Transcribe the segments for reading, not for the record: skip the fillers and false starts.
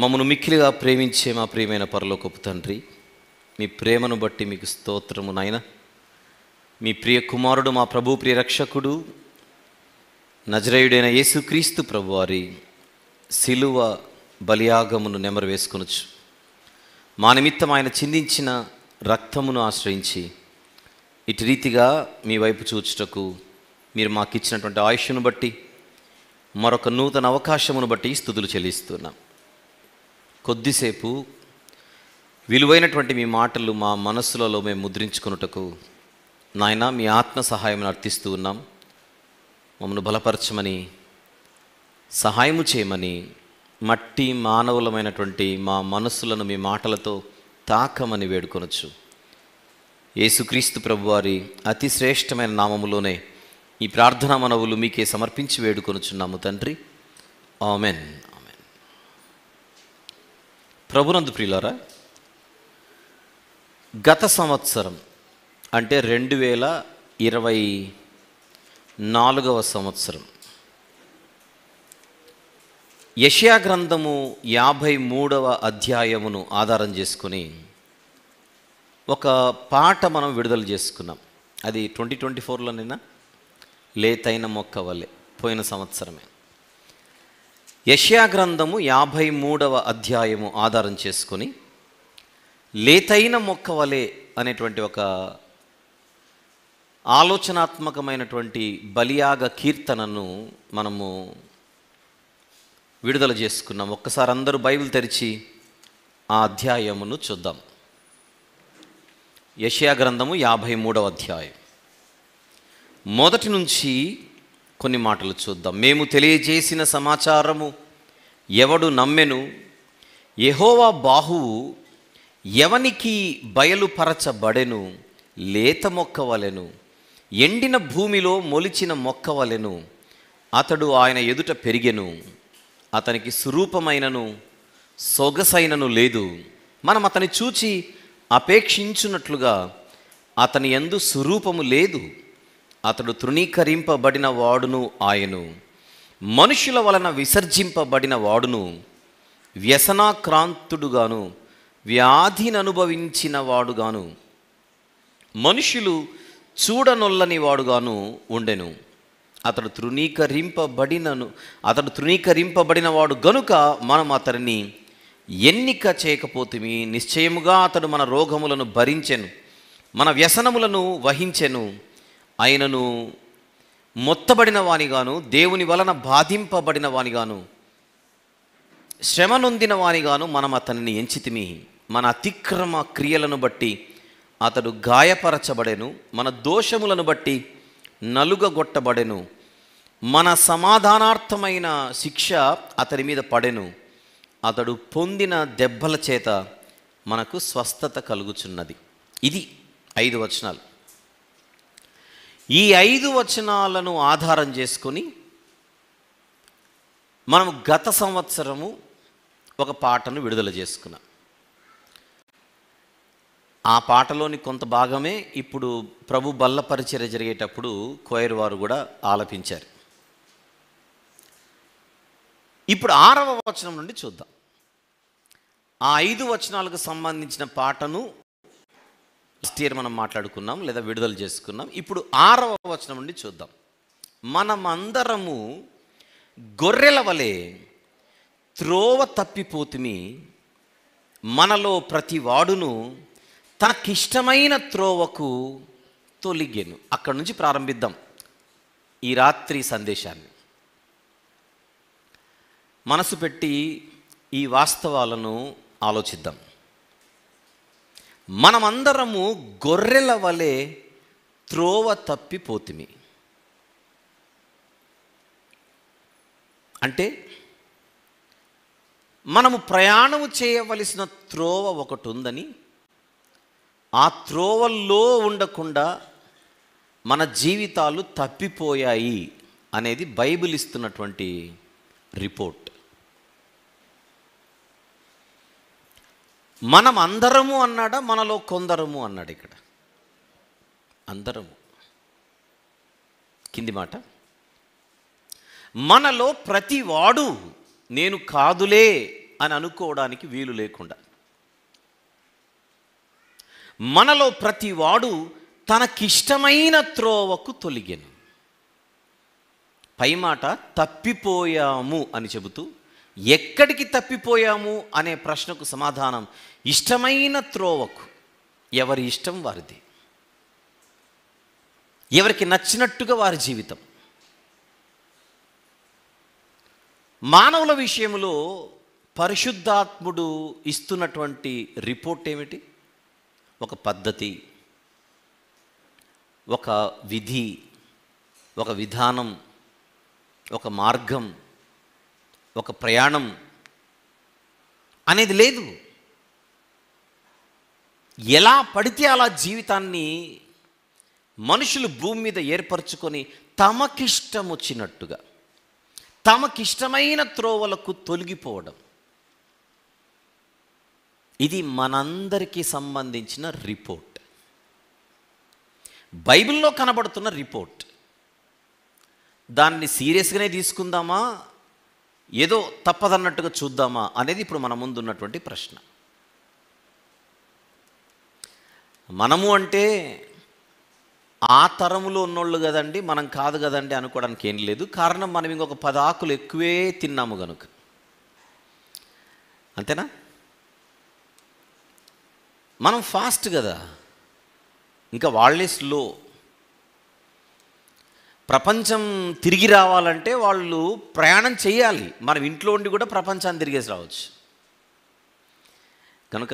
మమ్మను మిక్కిలిగా ప్రేమించే మా ప్రియమైన పరలోకపు తండ్రి, మీ ప్రేమను బట్టి మీకు స్తోత్రము నాయన. మీ ప్రియ కుమారుడు, మా ప్రభు ప్రియ రక్షకుడు నజరేయుడైన యేసుక్రీస్తు ప్రభువారి శిలువ బలియాగమును నెమరు వేసుకొనొచ్చు మా నిమిత్తం ఆయన చిందించిన రక్తమును ఆశ్రయించి ఇటు రీతిగా మీ వైపు చూచుటకు మీరు మాకు ఇచ్చినటువంటి ఆయుష్ను బట్టి, మరొక నూతన అవకాశమును బట్టి స్తుతులు చెల్లిస్తున్నాం. కొద్దిసేపు విలువైనటువంటి మీ మాటలు మా మనస్సులలో మేము ముద్రించుకొనుటకు నాయన మీ ఆత్మ సహాయం అర్థిస్తూ ఉన్నాం. మమ్మల్ని బలపరచమని, సహాయము చేయమని, మట్టి మానవులమైనటువంటి మా మనస్సులను మీ మాటలతో తాకమని వేడుకొనొచ్చు. యేసుక్రీస్తు ప్రభువారి అతి శ్రేష్టమైన నామములోనే ఈ ప్రార్థనా మనవులు మీకే సమర్పించి వేడుకొనుచున్నాము తండ్రి. ఆమెన్. ఆమెన్. ప్రభునందు ప్రియులారా, గత సంవత్సరం అంటే 2024వ సంవత్సరం యెషయా గ్రంథము 53వ అధ్యాయమును ఆధారం చేసుకుని ఒక పాట మనం విడుదల చేసుకున్నాం. అది 2024లోనైనా లేతైన మొక్క వలె, పోయిన సంవత్సరమే. యెషయా గ్రంథము 53వ అధ్యాయము ఆధారం చేసుకొని లేతైన మొక్క వలె అనేటువంటి ఒక ఆలోచనాత్మకమైనటువంటి బలియాగ కీర్తనను మనము విడుదల చేసుకున్నాం. ఒక్కసారి అందరూ బైబిల్ తెరిచి ఆ అధ్యాయమును చూద్దాం. యెషయా గ్రంథము 53వ అధ్యాయం మొదటి నుంచి కొన్ని మాటలు చూద్దాం. మేము తెలియజేసిన సమాచారము ఎవడు నమ్మెను? యెహోవా బాహువు ఎవనికి బయలుపరచబడెను? లేత మొక్క వలెను, ఎండిన భూమిలో మొలిచిన మొక్క వలెను అతడు ఆయన ఎదుట పెరిగెను. అతనికి సురూపమైనను సొగసైనను లేదు. మనం అతని చూచి అపేక్షించున్నట్లుగా అతని యందు స్వరూపము లేదు. అతడు తృణీకరింపబడిన వాడును ఆయను, మనుషుల వలన విసర్జింపబడిన వాడును, వ్యసనాక్రాంతుడుగాను వ్యాధిని అనుభవించిన వాడుగాను, మనుషులు చూడనొల్లని వాడుగాను ఉండెను. అతడు తృణీకరింపబడిన వాడు గనుక మనం అతడిని ఎన్నిక చేయకపోతిమి. నిశ్చయముగా అతడు మన రోగములను భరించెను, మన వ్యసనములను వహించెను. ఆయనను మొత్తబడిన వానిగాను, దేవుని వలన బాధింపబడిన వానిగాను, శ్రమ నొందిన వానిగాను మనం అతనిని ఎంచితిమి. మన అతిక్రమ క్రియలను బట్టి అతడు గాయపరచబడెను, మన దోషములను బట్టి నలుగగొట్టబడెను. మన సమాధానార్థమైన శిక్ష అతని మీద పడెను. అతడు పొందిన దెబ్బల చేత మనకు స్వస్థత కలుగుచున్నది. ఇది 5 వచనాలు. ఈ 5 వచనాలను ఆధారం చేసుకొని మనం గత సంవత్సరము ఒక పాటను విడుదల చేసుకున్నాం. ఆ పాటలోని కొంత భాగమే ఇప్పుడు ప్రభు బల్ల పరిచర్య జరిగేటప్పుడు కోయర్ వారు కూడా ఆలపించారు. ఇప్పుడు 6వ వచనం నుండి చూద్దాం. ఆ 5 వచనాలకు సంబంధించిన పాటను లాస్ట్ ఇయర్ మనం మాట్లాడుకున్నాం లేదా విడుదల చేసుకున్నాం. ఇప్పుడు 6వ వచనం నుండి చూద్దాం. మనమందరము గొర్రెల వలె త్రోవ తప్పిపోతుమి, మనలో ప్రతి వాడును తనకిష్టమైన త్రోవకు తొలిగెను. అక్కడి నుంచి ప్రారంభిద్దాం ఈ రాత్రి సందేశాన్ని. మనసు పెట్టి ఈ వాస్తవాలను ఆలోచిద్దాం. మనమందరము గొర్రెల వలె త్రోవ తప్పిపోతిమి అంటే మనము ప్రయాణము చేయవలసిన త్రోవ ఒకటి ఉందని, ఆ త్రోవల్లో ఉండకుండా మన జీవితాలు తప్పిపోయాయి అనేది బైబిల్ ఇస్తున్నటువంటి రిపోర్ట్. మనం అందరము అన్నాడా, మనలో కొందరము అన్నాడు? ఇక్కడ అందరము. కింది మాట, మనలో ప్రతి వాడు నేను కాదులే అని అనుకోవడానికి వీలు లేకుండా, మనలో ప్రతివాడు తనకిష్టమైన త్రోవకు తొలిగెను. పై మాట తప్పిపోయాము అని చెబుతూ, ఎక్కడికి తప్పిపోయాము అనే ప్రశ్నకు సమాధానం ఇష్టమైన త్రోవకు. ఎవరి ఇష్టం వారిది, ఎవరికి నచ్చినట్టుగా వారి జీవితం. మానవుల విషయంలో పరిశుద్ధాత్ముడు ఇస్తున్నటువంటి రిపోర్ట్ ఏమిటి? ఒక పద్ధతి, ఒక విధి, ఒక విధానం, ఒక మార్గం, ఒక ప్రయాణం అనేది లేదు. ఎలా పడితే అలా జీవితాన్ని మనుషులు భూమి మీద ఏర్పరచుకొని తమకిష్టం వచ్చినట్టుగా, తమకిష్టమైన త్రోవలకు తొలగిపోవడం, ఇది మనందరికీ సంబంధించిన రిపోర్ట్. బైబిల్లో కనబడుతున్న రిపోర్ట్. దాన్ని సీరియస్గానే తీసుకుందామా, ఏదో తప్పదన్నట్టుగా చూద్దామా అనేది ఇప్పుడు మన ముందు ఉన్నటువంటి ప్రశ్న. మనము అంటే ఆ తరములో ఉన్నోళ్ళు కదండి, మనం కాదు కదండి అనుకోవడానికి ఏం లేదు. కారణం, మనం ఇంకొక 10 ఆకులు ఎక్కువే తిన్నాము కనుక. అంతేనా? మనం ఫాస్ట్ కదా, ఇంకా వాళ్ళే స్లో. ప్రపంచం తిరిగి రావాలంటే వాళ్ళు ప్రయాణం చేయాలి, మనం ఇంట్లో ఉండి కూడా ప్రపంచాన్ని తిరిగేసి రావచ్చు. కనుక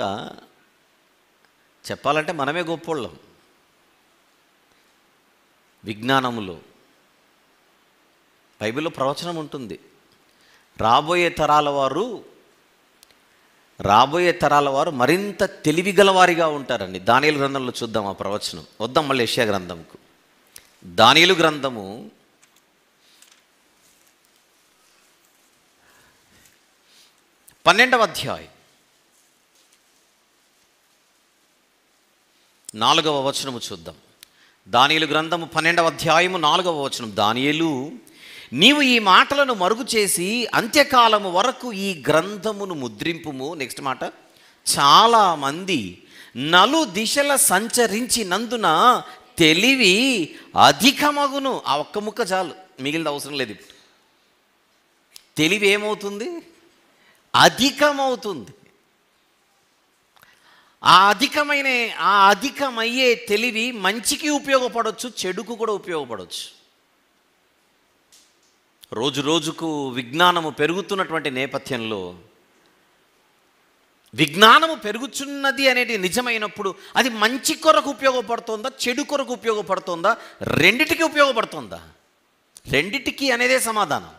చెప్పాలంటే మనమే గొప్పోళ్ళం విజ్ఞానములో. బైబిల్లో ప్రవచనం ఉంటుంది, రాబోయే తరాల వారు మరింత తెలివిగలవారిగా ఉంటారండి. దానియేలు గ్రంథంలో చూద్దాం ఆ ప్రవచనం. వద్దాం మళ్ళీ యెషయా గ్రంథంకు. దానియేలు గ్రంథము 12వ అధ్యాయం 4వ వచనము చూద్దాం. దానియేలు గ్రంథము 12వ అధ్యాయము 4వ వచనం. దానియేలు, నీవు ఈ మాటలను మరుగు చేసి అంత్యకాలము వరకు ఈ గ్రంథమును ముద్రింపుము. నెక్స్ట్ మాట, చాలామంది నలు దిశల సంచరించినందున తెలివి అధికమగును. ఆ ఒక్క ముక్క చాలు, మిగిలిన అవసరం లేదు. ఇప్పుడు తెలివి ఏమవుతుంది? అధికమవుతుంది. ఆ అధికమయ్యే తెలివి మంచికి ఉపయోగపడవచ్చు, చెడుకు కూడా ఉపయోగపడవచ్చు. రోజు రోజుకు విజ్ఞానము పెరుగుతున్నటువంటి నేపథ్యంలో, విజ్ఞానము పెరుగుతున్నది అనేది నిజమైనప్పుడు అది మంచి కొరకు ఉపయోగపడుతుందా, చెడు కొరకు ఉపయోగపడుతుందా, రెండిటికి ఉపయోగపడుతుందా? రెండిటికి అనేదే సమాధానం.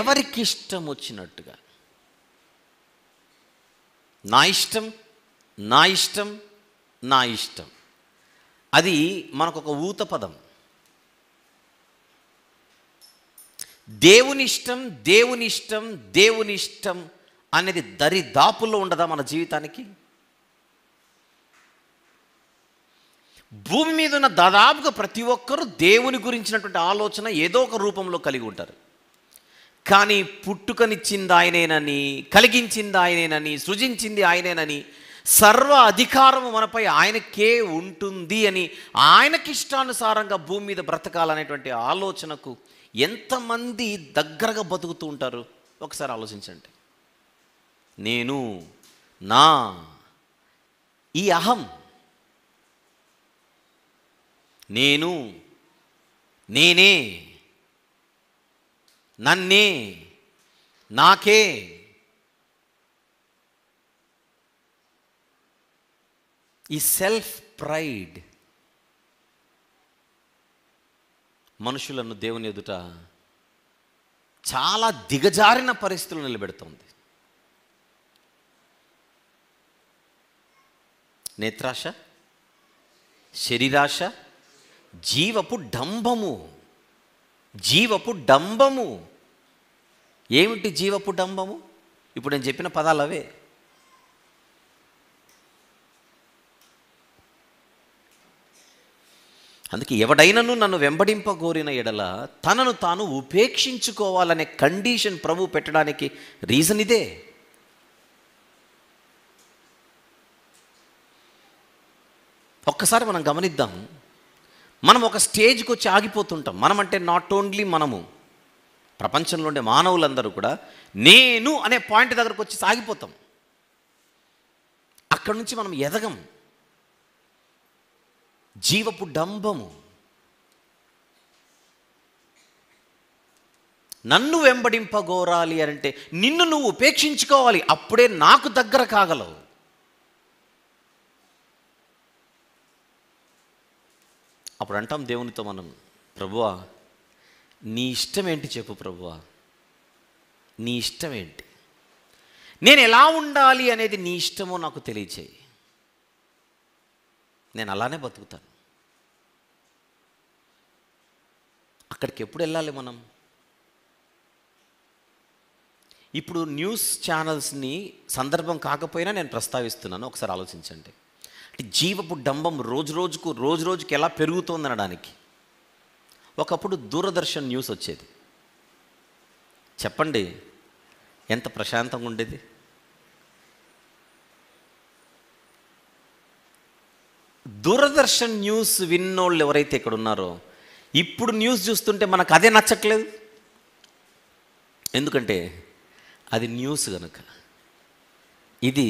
ఎవరికి ఇష్టం వచ్చినట్టుగా, నా ఇష్టం, నా ఇష్టం, నా ఇష్టం, అది మనకొక ఊత పదం. దేవునిష్టం, దేవునిష్టం, దేవునిష్టం అనేది దరిదాపుల్లో ఉండదా మన జీవితానికి? భూమి మీద ఉన్న దాదాపుగా ప్రతి ఒక్కరూ దేవుని గురించినటువంటి ఆలోచన ఏదో ఒక రూపంలో కలిగి ఉంటారు. కానీ పుట్టుకనిచ్చింది ఆయనేనని, కలిగించింది ఆయనేనని, సృజించింది ఆయనేనని, సర్వ అధికారము మనపై ఆయనకే ఉంటుంది అని, ఆయనకిష్టానుసారంగా భూమి మీద బ్రతకాలనేటువంటి ఆలోచనకు ఎంతమంది దగ్గరగా బతుకుతూ ఉంటారు ఒకసారి ఆలోచించండి. నేను, నా, ఈ అహం, నేను, నేనే, నన్నే, నాకే, ఈ సెల్ఫ్ ప్రైడ్ మనుషులను దేవుని ఎదుట చాలా దిగజారిన పరిస్థితులు నిలబెడుతుంది. నేత్రాశ, శరీరాశ, జీవపు డంబము. జీవపు డంబము ఏమిటి? జీవపు డంబము ఇప్పుడు నేను చెప్పిన పదాలు అవే. అందుకే ఎవడైనను నన్ను వెంబడింపగోరిన ఎడల తనను తాను ఉపేక్షించుకోవాలనే కండిషన్ ప్రభు పెట్టడానికి రీజన్ ఇదే. ఒక్కసారి మనం గమనిద్దాం. మనం ఒక స్టేజ్కి వచ్చి ఆగిపోతుంటాం. మనం అంటే నాట్ ఓన్లీ మనము, ప్రపంచంలో ఉండే మానవులందరూ కూడా నేను అనే పాయింట్ దగ్గరకు వచ్చి ఆగిపోతాం. అక్కడి నుంచి మనం ఎదగం. జీవపు డంబము. నన్ను వెంబడింపగోరాలి అంటే నిన్ను నువ్వు ఉపేక్షించుకోవాలి, అప్పుడే నాకు దగ్గర కాగలవు. అప్పుడు అంటాం దేవునితో మనం, ప్రభువా నీ ఇష్టం ఏంటి చెప్పు ప్రభువా, నీ ఇష్టం ఏంటి, నేను ఎలా ఉండాలి అనేది నీ ఇష్టమో నాకు తెలియచేయి, నేను అలానే బతుకుతాను. అక్కడికి ఎప్పుడు వెళ్ళాలి మనం? ఇప్పుడు న్యూస్ ఛానల్స్ని సందర్భం కాకపోయినా నేను ప్రస్తావిస్తున్నాను, ఒకసారి ఆలోచించండి. జీవపు డంబం రోజు రోజుకి ఎలా పెరుగుతోందనడానికి. ఒకప్పుడు దూరదర్శన్ న్యూస్ వచ్చేది, చెప్పండి ఎంత ప్రశాంతంగా ఉండేది. దూరదర్శన్ న్యూస్ విన్నోళ్ళు ఎవరైతే ఇక్కడ ఉన్నారో, ఇప్పుడు న్యూస్ చూస్తుంటే మనకు అదే నచ్చట్లేదు. ఎందుకంటే అది న్యూస్ కనుక, ఇది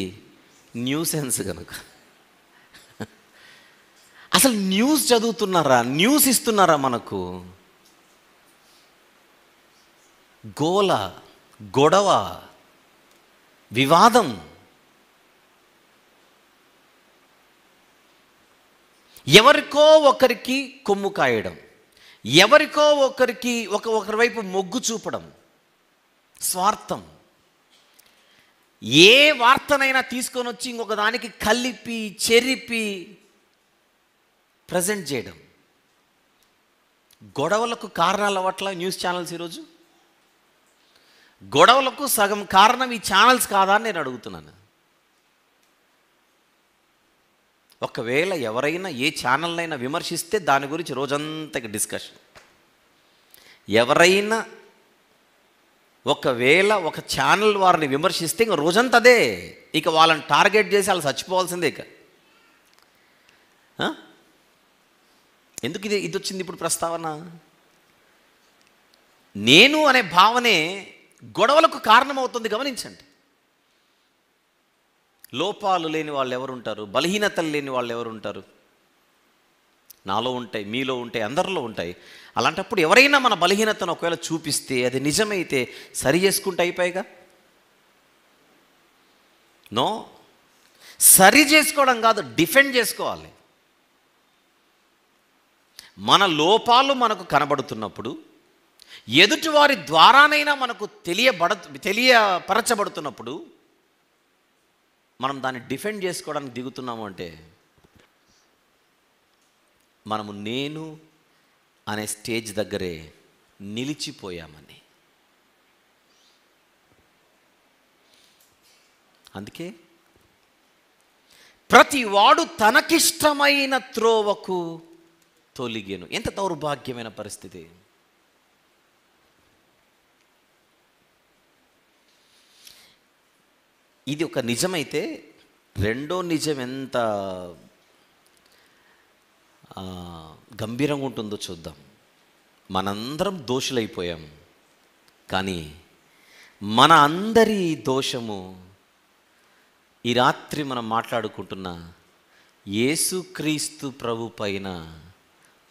న్యూసెన్స్ కనుక. అసలు న్యూస్ చదువుతున్నారా, న్యూస్ ఇస్తున్నారా మనకు? గోల, గొడవ, వివాదం. ఎవరికో ఒకరికి కొమ్ము కాయడం, ఎవరికో ఒకరికి ఒకరి వైపు మొగ్గు చూపడం, స్వార్థం. ఏ వార్తనైనా తీసుకొని వచ్చి ఇంకొక దానికి కలిపి చెరిపి ప్రజెంట్ చేయడం. గొడవలకు కారణాలు అవ్వట్ల న్యూస్ ఛానల్స్ ఈరోజు. గొడవలకు సగం కారణం ఈ ఛానల్స్ కాదా అని నేను అడుగుతున్నాను. ఒకవేళ ఎవరైనా ఏ ఛానల్నైనా విమర్శిస్తే దాని గురించి రోజంతా డిస్కషన్. ఎవరైనా ఒకవేళ ఒక ఛానల్ వారిని విమర్శిస్తే ఇంక రోజంతా అదే. ఇక వాళ్ళని టార్గెట్ చేసి వాళ్ళు చచ్చిపోవాల్సిందే. ఇక ఎందుకు ఇది వచ్చింది ఇప్పుడు ప్రస్తావన? నేను అనే భావనే గొడవలకు కారణమవుతుంది. గమనించండి. లోపాలు లేని వాళ్ళు ఎవరుంటారు? బలహీనతలు లేని వాళ్ళు ఎవరుంటారు? నాలో ఉంటాయి, మీలో ఉంటాయి, అందరిలో ఉంటాయి. అలాంటప్పుడు ఎవరైనా మన బలహీనతను ఒకవేళ చూపిస్తే అది నిజమైతే సరి చేసుకుంటే అయిపోయిగా. నో, సరి చేసుకోవడం కాదు, డిఫెండ్ చేసుకోవాలి. మన మనకు కనబడుతున్నప్పుడు, ఎదుటివారి ద్వారానైనా మనకు తెలియపరచబడుతున్నప్పుడు మనం దాన్ని డిఫెండ్ చేసుకోవడానికి దిగుతున్నాము అంటే మనము నేను అనే స్టేజ్ దగ్గరే నిలిచిపోయామని. అందుకే ప్రతి వాడు తనకిష్టమైన త్రోవకు తొలిగెను. ఎంత దౌర్భాగ్యమైన పరిస్థితి. ఇది ఒక నిజమైతే రెండో నిజం ఎంత గంభీరంగా ఉంటుందో చూద్దాం. మనందరం దోషులైపోయాం, కానీ మన అందరి దోషము ఈ రాత్రి మనం మాట్లాడుకుంటున్న యేసుక్రీస్తు ప్రభు పైన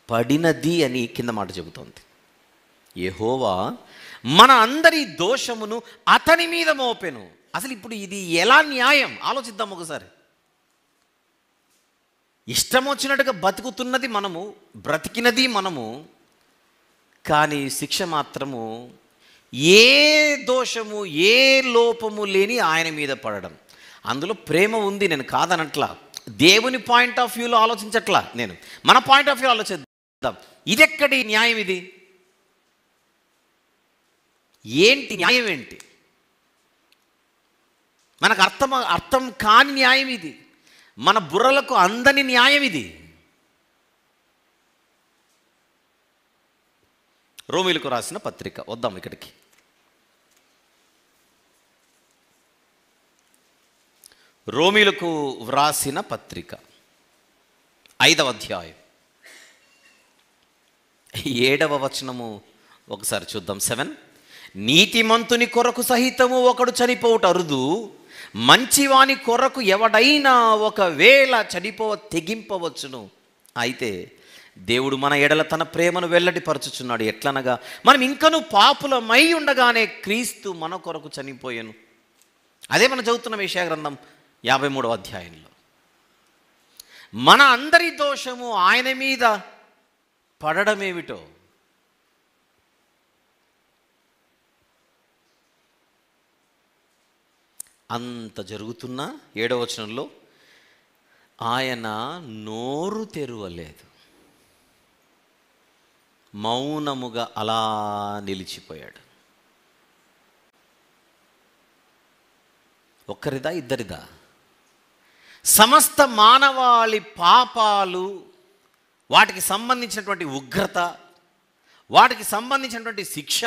పడినది అని కింద మాట చెబుతోంది. యెహోవా మన అందరి దోషమును అతని మీద మోపెను. అసలు ఇప్పుడు ఇది ఎలా న్యాయం? ఆలోచిద్దాం ఒకసారి. ఇష్టం వచ్చినట్టుగా బతుకుతున్నది మనము, బ్రతికినది మనము, కానీ శిక్ష మాత్రము ఏ దోషము ఏ లోపము లేని ఆయన మీద పడడం. అందులో ప్రేమ ఉంది, నేను కాదనట్లా. దేవుని పాయింట్ ఆఫ్ వ్యూలో ఆలోచించట్లా, నేను మన పాయింట్ ఆఫ్ వ్యూ ఆలోచిద్దాం. ఇదెక్కడి న్యాయం? ఇది ఏంటి న్యాయం? ఏంటి మనకు అర్థం కాని న్యాయం ఇది. మన బుర్రలకు అందని న్యాయం ఇది. రోమీలకు రాసిన పత్రిక, వద్దాం ఇక్కడికి. రోమీలకు వ్రాసిన పత్రిక 5వ అధ్యాయం 7వ వచనము ఒకసారి చూద్దాం. 7, నీతిమంతుని కొరకు సహితము ఒకడు చనిపోవుట అరుదు, మంచివాని కొరకు ఎవడైనా ఒకవేళ తెగింపవచ్చును. అయితే దేవుడు మన ఎడల తన ప్రేమను వెల్లడిపరచుచున్నాడు. ఎట్లనగా, మనం ఇంకను పాపులమై ఉండగానే క్రీస్తు మన కొరకు చనిపోయాను. అదే మనం చదువుతున్న యెషయా గ్రంథం 53వ అధ్యాయంలో. మన అందరి దోషము ఆయన మీద పడడమేమిటో, అంత జరుగుతున్నా 7వ వచనంలో ఆయన నోరు తెరవలేదు, మౌనముగా అలా నిలిచిపోయాడు. ఒక్కరిదా ఇద్దరిదా? సమస్త మానవాళి పాపాలు, వాటికి సంబంధించినటువంటి ఉగ్రత, వాటికి సంబంధించినటువంటి శిక్ష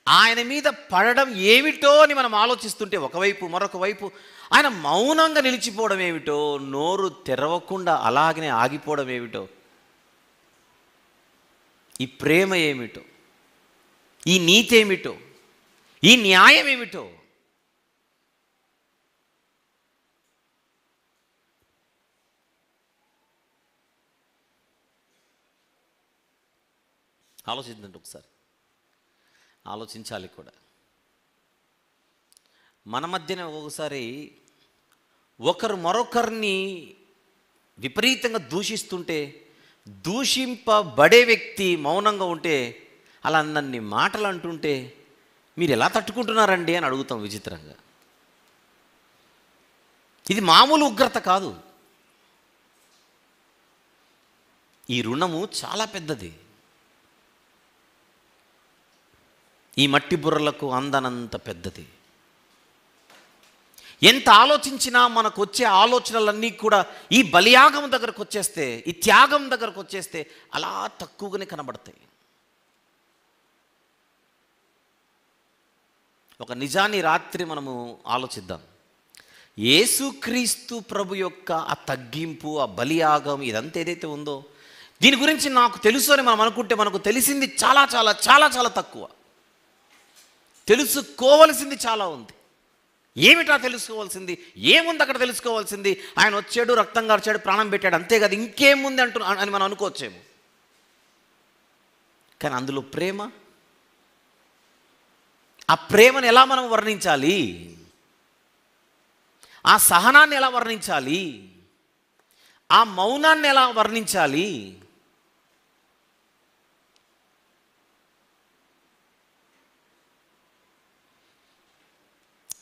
ఆయన మీద పడడం ఏమిటో అని మనం ఆలోచిస్తుంటే, ఒకవైపు మరొక వైపు ఆయన మౌనంగా నిలిచిపోవడం ఏమిటో, నోరు తెరవకుండా అలాగనే ఆగిపోవడం ఏమిటో, ఈ ప్రేమ ఏమిటో, ఈ నీతి ఏమిటో, ఈ న్యాయం ఏమిటో ఆలోచించండి. ఒకసారి ఆలోచించాలి కూడా. మన మధ్యనే ఒకసారి ఒకరు మరొకరిని విపరీతంగా దూషిస్తుంటే, దూషింపబడే వ్యక్తి మౌనంగా ఉంటే, అలా నన్ను మాటలు అంటుంటే మీరు ఎలా తట్టుకుంటున్నారండి అని అడుగుతాం విచిత్రంగా. ఇది మామూలు ఉగ్రత కాదు. ఈ రుణము చాలా పెద్దది. ఈ మట్టి బుర్రలకు అందనంత పెద్దది. ఎంత ఆలోచించినా మనకు వచ్చే ఆలోచనలన్నీ కూడా ఈ బలియాగం దగ్గరకు వచ్చేస్తే, ఈ త్యాగం దగ్గరకు వచ్చేస్తే అలా తక్కువగానే కనబడతాయి. ఒక నిజాన్ని రాత్రి మనము ఆలోచిద్దాం. యేసుక్రీస్తు ప్రభు యొక్క ఆ తగ్గింపు, ఆ బలియాగం, ఇదంతా ఏదైతే ఉందో, దీని గురించి నాకు తెలుసు అని మనం అనుకుంటే మనకు తెలిసింది చాలా చాలా చాలా చాలా తక్కువ. తెలుసుకోవలసింది చాలా ఉంది. ఏమిటా తెలుసుకోవాల్సింది? ఏముంది అక్కడ తెలుసుకోవాల్సింది? ఆయన వచ్చాడు, రక్తం కార్చాడు, ప్రాణం పెట్టాడు, అంతే కదా, ఇంకేముంది అని మనం అనుకోవచ్చేమో. కానీ అందులో ప్రేమ, ఆ ప్రేమను ఎలా మనం వర్ణించాలి? ఆ సహనాన్ని ఎలా వర్ణించాలి? ఆ మౌనాన్ని ఎలా వర్ణించాలి?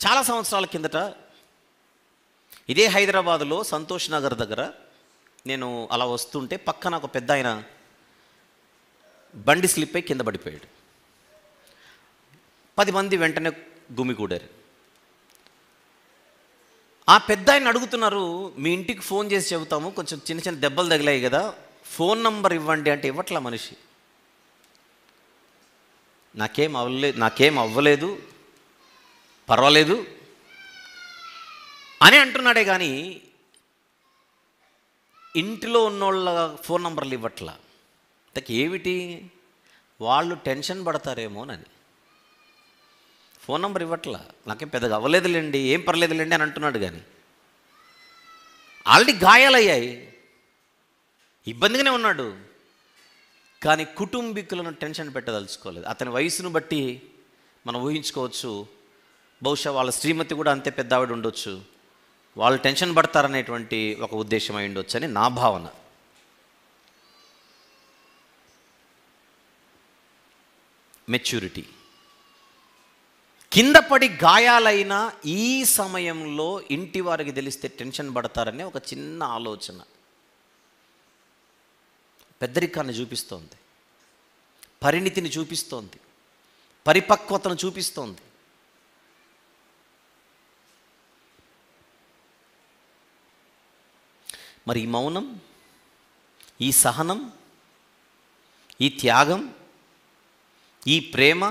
చాలా సంవత్సరాల కిందట ఇదే హైదరాబాదులో సంతోష్ నగర్ దగ్గర నేను అలా వస్తుంటే పక్కన ఒక పెద్ద ఆయన బండి స్లిప్ అయి కింద పడిపోయాడు. 10 మంది వెంటనే గుమికూడారు. ఆ పెద్ద ఆయన అడుగుతున్నారు, మీ ఇంటికి ఫోన్ చేసి చెబుతాము, కొంచెం చిన్న చిన్న దెబ్బలు తగిలాయి కదా, ఫోన్ నంబర్ ఇవ్వండి అంటే ఇవ్వట్లా మనిషి. నాకేం అవ్వలేదు, పర్వాలేదు అని అంటున్నాడే కానీ ఇంటిలో ఉన్నోళ్ళ ఫోన్ నంబర్లు ఇవ్వట్లా. ఏమిటి, వాళ్ళు టెన్షన్ పడతారేమోనని ఫోన్ నంబర్ ఇవ్వట్లా. నాకేం పెద్దగా అవ్వలేదులేండి, ఏం పర్లేదులేండి అని అంటున్నాడు. కానీ ఆల్రెడీ గాయాలయ్యాయి, ఇబ్బందిగానే ఉన్నాడు. కానీ కుటుంబీకులను టెన్షన్ పెట్టదలుచుకోలేదు. అతని వయసును బట్టి మనం ఊహించుకోవచ్చు, బహుశా వాళ్ళ శ్రీమతి కూడా అంతే పెద్ద ఆవిడ ఉండొచ్చు, వాళ్ళు టెన్షన్ పడతారనేటువంటి ఒక ఉద్దేశం అయి ఉండొచ్చు అని నా భావన. మెచ్యూరిటీ. కింద పడి గాయాలైన ఈ సమయంలో ఇంటి వారికి తెలిస్తే టెన్షన్ పడతారనే ఒక చిన్న ఆలోచన పెద్దరికాన్ని చూపిస్తోంది, పరిణితిని చూపిస్తోంది, పరిపక్వతను చూపిస్తోంది. మరి ఈ మౌనం, ఈ సహనం, ఈ త్యాగం ఈ ప్రేమ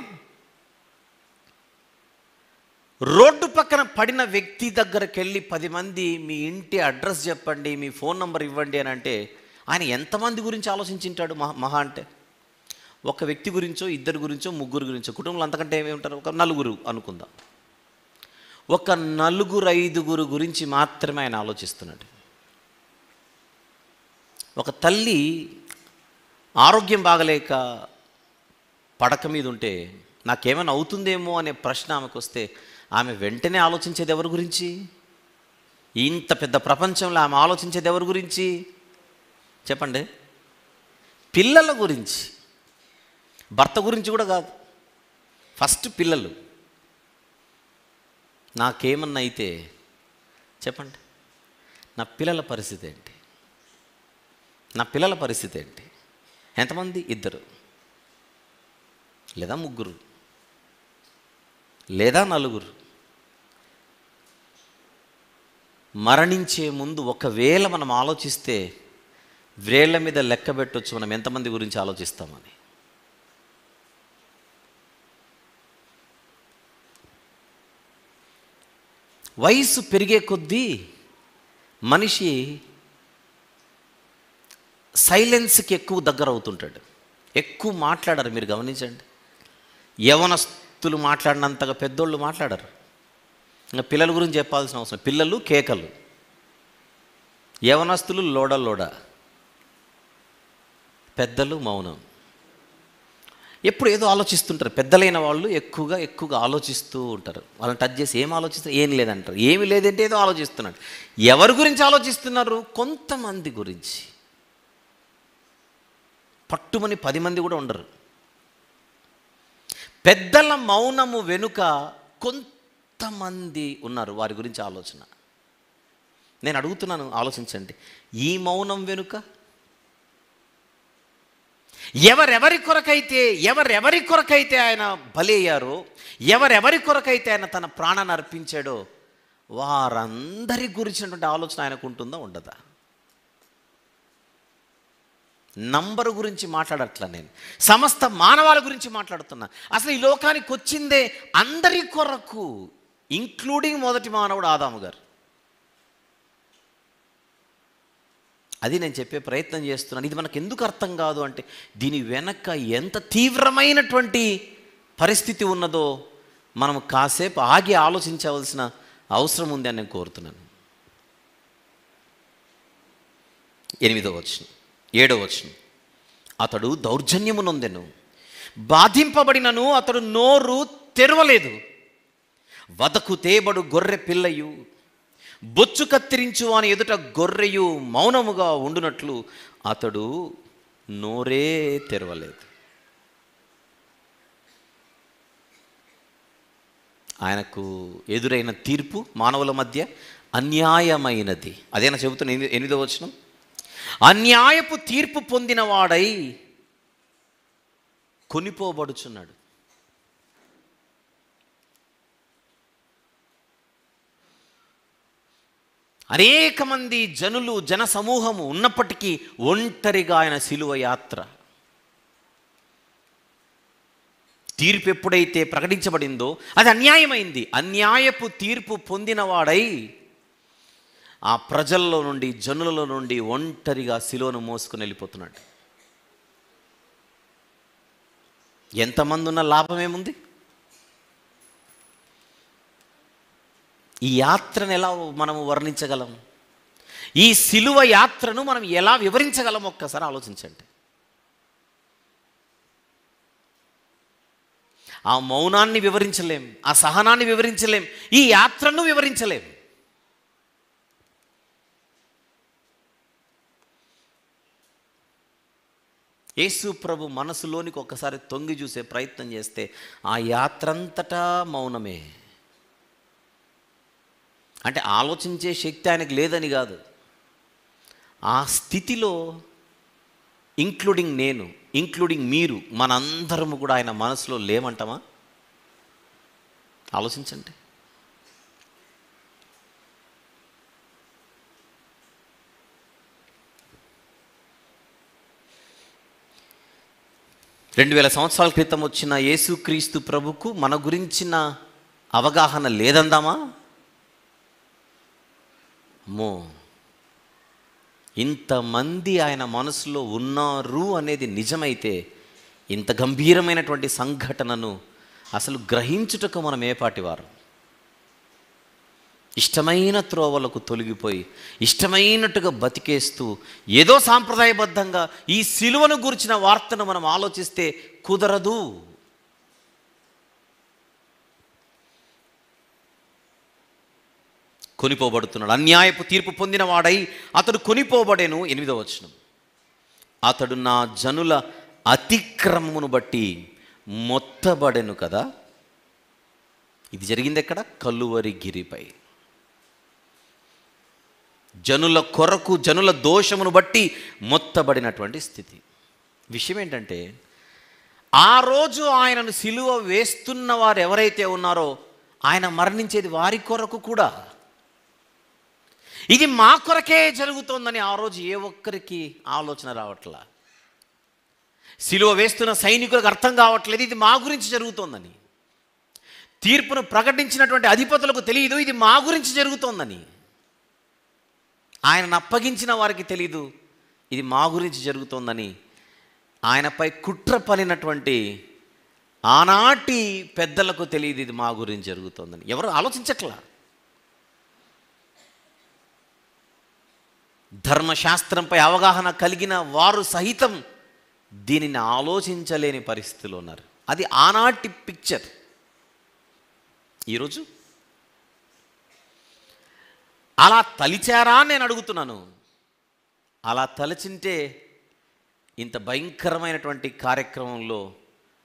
రోడ్డు పక్కన పడిన వ్యక్తి దగ్గరికి వెళ్ళి 10 మంది మీ ఇంటి అడ్రస్ చెప్పండి, మీ ఫోన్ నంబర్ ఇవ్వండి అని అంటే ఆయన ఎంతమంది గురించి ఆలోచించుంటాడు? మహా అంటే ఒక వ్యక్తి గురించో, ఇద్దరు గురించో, ముగ్గురు గురించో, కుటుంబంలో అంతకంటే ఏమి ఉంటారు, ఒక నలుగురు అనుకుందాం. ఒక నలుగురు ఐదుగురు గురించి మాత్రమే ఆయన ఆలోచిస్తున్నాడు. ఒక తల్లి ఆరోగ్యం బాగలేక పడక మీద ఉంటే నాకేమైనా అవుతుందేమో అనే ప్రశ్న ఆమెకు వస్తే ఆమె వెంటనే ఆలోచించేది ఎవరి గురించి? ఇంత పెద్ద ప్రపంచంలో ఆమె ఆలోచించేది ఎవరి గురించి చెప్పండి? పిల్లల గురించి. భర్త గురించి కూడా కాదు, ఫస్ట్ పిల్లలు. నాకేమన్నా అయితే చెప్పండి, నా పిల్లల పరిస్థితి ఏంటి? నా పిల్లల పరిస్థితి ఏంటి? ఎంతమంది? ఇద్దరు లేదా ముగ్గురు లేదా నలుగురు. మరణించే ముందు ఒకవేళ మనం ఆలోచిస్తే వేళ్ల మీద లెక్క పెట్టవచ్చు మనం ఎంతమంది గురించి ఆలోచిస్తామని. వయసు పెరిగే కొద్దీ మనిషి సైలెన్స్కి ఎక్కువ దగ్గర అవుతుంటాడు, ఎక్కువ మాట్లాడరు. మీరు గమనించండి, యవనస్తులు మాట్లాడినంతగా పెద్దోళ్ళు మాట్లాడరు. ఇంకా పిల్లల గురించి చెప్పాల్సిన అవసరం. పిల్లలు కేకలు, యవనస్తులు లోడ, పెద్దలు మౌనం. ఎప్పుడు ఏదో ఆలోచిస్తుంటారు. పెద్దలైన వాళ్ళు ఎక్కువగా ఆలోచిస్తూ ఉంటారు. వాళ్ళని టచ్ చేసి ఏం ఆలోచిస్తారు? ఏం లేదంటారు. ఏమి లేదంటే ఏదో ఆలోచిస్తున్నాడు. ఎవరి గురించి ఆలోచిస్తున్నారు? కొంతమంది గురించి. పట్టుమని 10 మంది కూడా ఉండరు. పెద్దల మౌనము వెనుక కొంతమంది ఉన్నారు, వారి గురించి ఆలోచన. నేను అడుగుతున్నాను, ఆలోచించండి. ఈ మౌనం వెనుక ఎవరెవరి కొరకైతే ఆయన బలి అయ్యారో, ఎవరెవరి కొరకైతే ఆయన తన ప్రాణాన్ని అర్పించాడో వారందరి గురించినటువంటి ఆలోచన ఆయనకు ఉంటుందా, ఉండదా? నంబరు గురించి మాట్లాడట్లా నేను, సమస్త మానవాళి గురించి మాట్లాడుతున్నా. అసలు ఈ లోకానికి వచ్చిందే అందరి కొరకు, ఇంక్లూడింగ్ మొదటి మానవుడు ఆదాము గారు. అది నేను చెప్పే ప్రయత్నం చేస్తున్నాను. ఇది మనకు ఎందుకు అర్థం కాదు అంటే దీని వెనక ఎంత తీవ్రమైనటువంటి పరిస్థితి ఉన్నదో మనం కాసేపు ఆగి ఆలోచించవలసిన అవసరం ఉంది అని నేను కోరుతున్నాను. 8వ వచనం, 7వ వచనం. అతడు దౌర్జన్యము నొందెను, బాధింపబడినను అతడు నోరు తెరవలేదు. వదకు తేబడు గొర్రె పిల్లయు, బొచ్చు కత్తిరించు అని ఎదుట గొర్రెయు మౌనముగా ఉండునట్లు అతడు నోరే తెరవలేదు. ఆయనకు ఎదురైన తీర్పు మానవుల మధ్య అన్యాయమైనది. అదేనా చెబుతున్న 8వ వచనం. అన్యాయపు తీర్పు పొందిన వాడై కొనిపోబడుచున్నాడు. అనేక మంది జనులు, జన సమూహము ఉన్నప్పటికీ ఒంటరిగా ఆయన సిలువ యాత్ర. తీర్పు ఎప్పుడైతే ప్రకటించబడిందో అది అన్యాయమైంది. అన్యాయపు తీర్పు పొందినవాడై ఆ ప్రజల్లో నుండి, జనులలో నుండి ఒంటరిగా సిలువను మోసుకుని వెళ్ళిపోతున్నాడు. ఎంతమంది ఉన్న లాభం ఏముంది? ఈ యాత్రను ఎలా మనము వర్ణించగలం? ఈ సిలువ యాత్రను మనం ఎలా వివరించగలం? ఒక్కసారి ఆలోచించండి. ఆ మౌనాన్ని వివరించలేం, ఆ సహనాన్ని వివరించలేం, ఈ యాత్రను వివరించలేం. యేసు ప్రభు మనసులోనికి ఒక్కసారి తొంగి చూసే ప్రయత్నం చేస్తే ఆ యాత్రంతటా మౌనమే. అంటే ఆలోచించే శక్తి ఆయనకు లేదని కాదు, ఆ స్థితిలో ఇంక్లూడింగ్ నేను, ఇంక్లూడింగ్ మీరు, మనందరము కూడా ఆయన మనసులో లేమంటామా? ఆలోచించండి. 2000 సంవత్సరాల క్రితం వచ్చిన యేసుక్రీస్తు ప్రభుకు మన గురించిన అవగాహన లేదందామా? అమ్మో, ఇంతమంది ఆయన మనసులో ఉన్నారు అనేది నిజమైతే ఇంత గంభీరమైనటువంటి సంఘటనను అసలు గ్రహించుటకు మనం ఏపాటివారు? ఇష్టమైన త్రోవలకు తొలగిపోయి ఇష్టమైనట్టుగా బతికేస్తూ ఏదో సాంప్రదాయబద్ధంగా ఈ సిలువను గురించిన వార్తను మనం ఆలోచిస్తే కుదరదు. కొనిపోబడుతున్నాడు, అన్యాయపు తీర్పు పొందిన వాడై అతడు కొనిపోబడేను. 8వ వచనం, అతడు నా జనుల అతిక్రమమును బట్టి మొత్తబడెను కదా. ఇది జరిగింది ఎక్కడ? కలువరి గిరిపై. జనుల కొరకు, జనుల దోషమును బట్టి మొత్తబడినటువంటి స్థితి. విషయం ఏంటంటే, ఆ రోజు ఆయనను సిలువ వేస్తున్న వారు ఎవరైతే ఉన్నారో ఆయన మరణించేది వారి కొరకు కూడా. ఇది మా కొరకే జరుగుతోందని ఆ రోజు ఏ ఒక్కరికి ఆలోచన రావట్లా. సిలువ వేస్తున్న సైనికులకు అర్థం కావట్లేదు ఇది మా గురించి జరుగుతోందని. తీర్పును ప్రకటించినటువంటి అధిపతులకు తెలియదు ఇది మా గురించి జరుగుతోందని. ఆయనను అప్పగించిన వారికి తెలియదు ఇది మా గురించి జరుగుతోందని. ఆయనపై కుట్ర పనినటువంటి ఆనాటి పెద్దలకు తెలియదు ఇది మా గురించి జరుగుతోందని. ఎవరు ఆలోచించట్లా. ధర్మశాస్త్రంపై అవగాహన కలిగిన వారు సహితం దీనిని ఆలోచించలేని పరిస్థితిలో ఉన్నారు. అది ఆనాటి పిక్చర్. ఈరోజు అలా తలిచారా నేను అడుగుతున్నాను. అలా తలచింటే ఇంత భయంకరమైనటువంటి కార్యక్రమంలో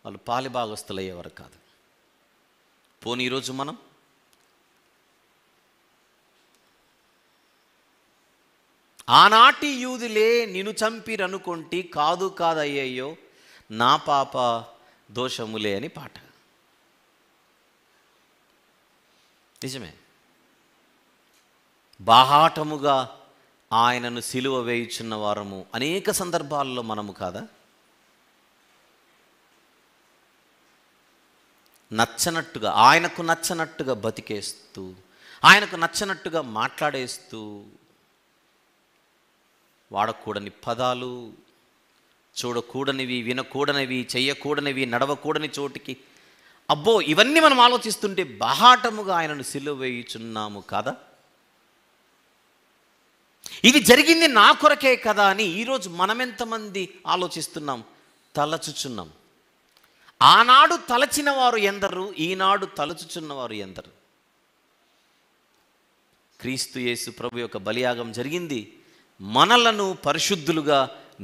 వాళ్ళు పాలిభాగస్తులయ్యేవారు కాదు. పోనీ ఈరోజు మనం ఆనాటి యూదులే నిన్ను చంపిరనుకొంటి కాదు కాదయ్యయ్యో నా పాప దోషములే అని పాట. నిజమే, బాహాటముగా ఆయనను సిలువ వేయుచున్న వారము అనేక సందర్భాల్లో మనము కాదా? నచ్చనట్టుగా, ఆయనకు నచ్చనట్టుగా బతికేస్తూ, ఆయనకు నచ్చనట్టుగా మాట్లాడేస్తూ, వాడకూడని పదాలు, చూడకూడనివి, వినకూడనివి, చెయ్యకూడనివి, నడవకూడని చోటికి, అబ్బో ఇవన్నీ మనం ఆలోచిస్తుంటే బాహాటముగా ఆయనను సిలువ వేయుచున్నాము కాదా? ఇది జరిగింది నా కొరకే కదా అని ఈరోజు మనమెంతమంది ఆలోచిస్తున్నాం, తలచుచున్నాం. ఆనాడు తలచిన వారు ఎందరు, ఈనాడు తలచుచున్నవారు ఎందరు? క్రీస్తు యేసు ప్రభు యొక్క బలియాగం జరిగింది మనలను పరిశుద్ధులుగా,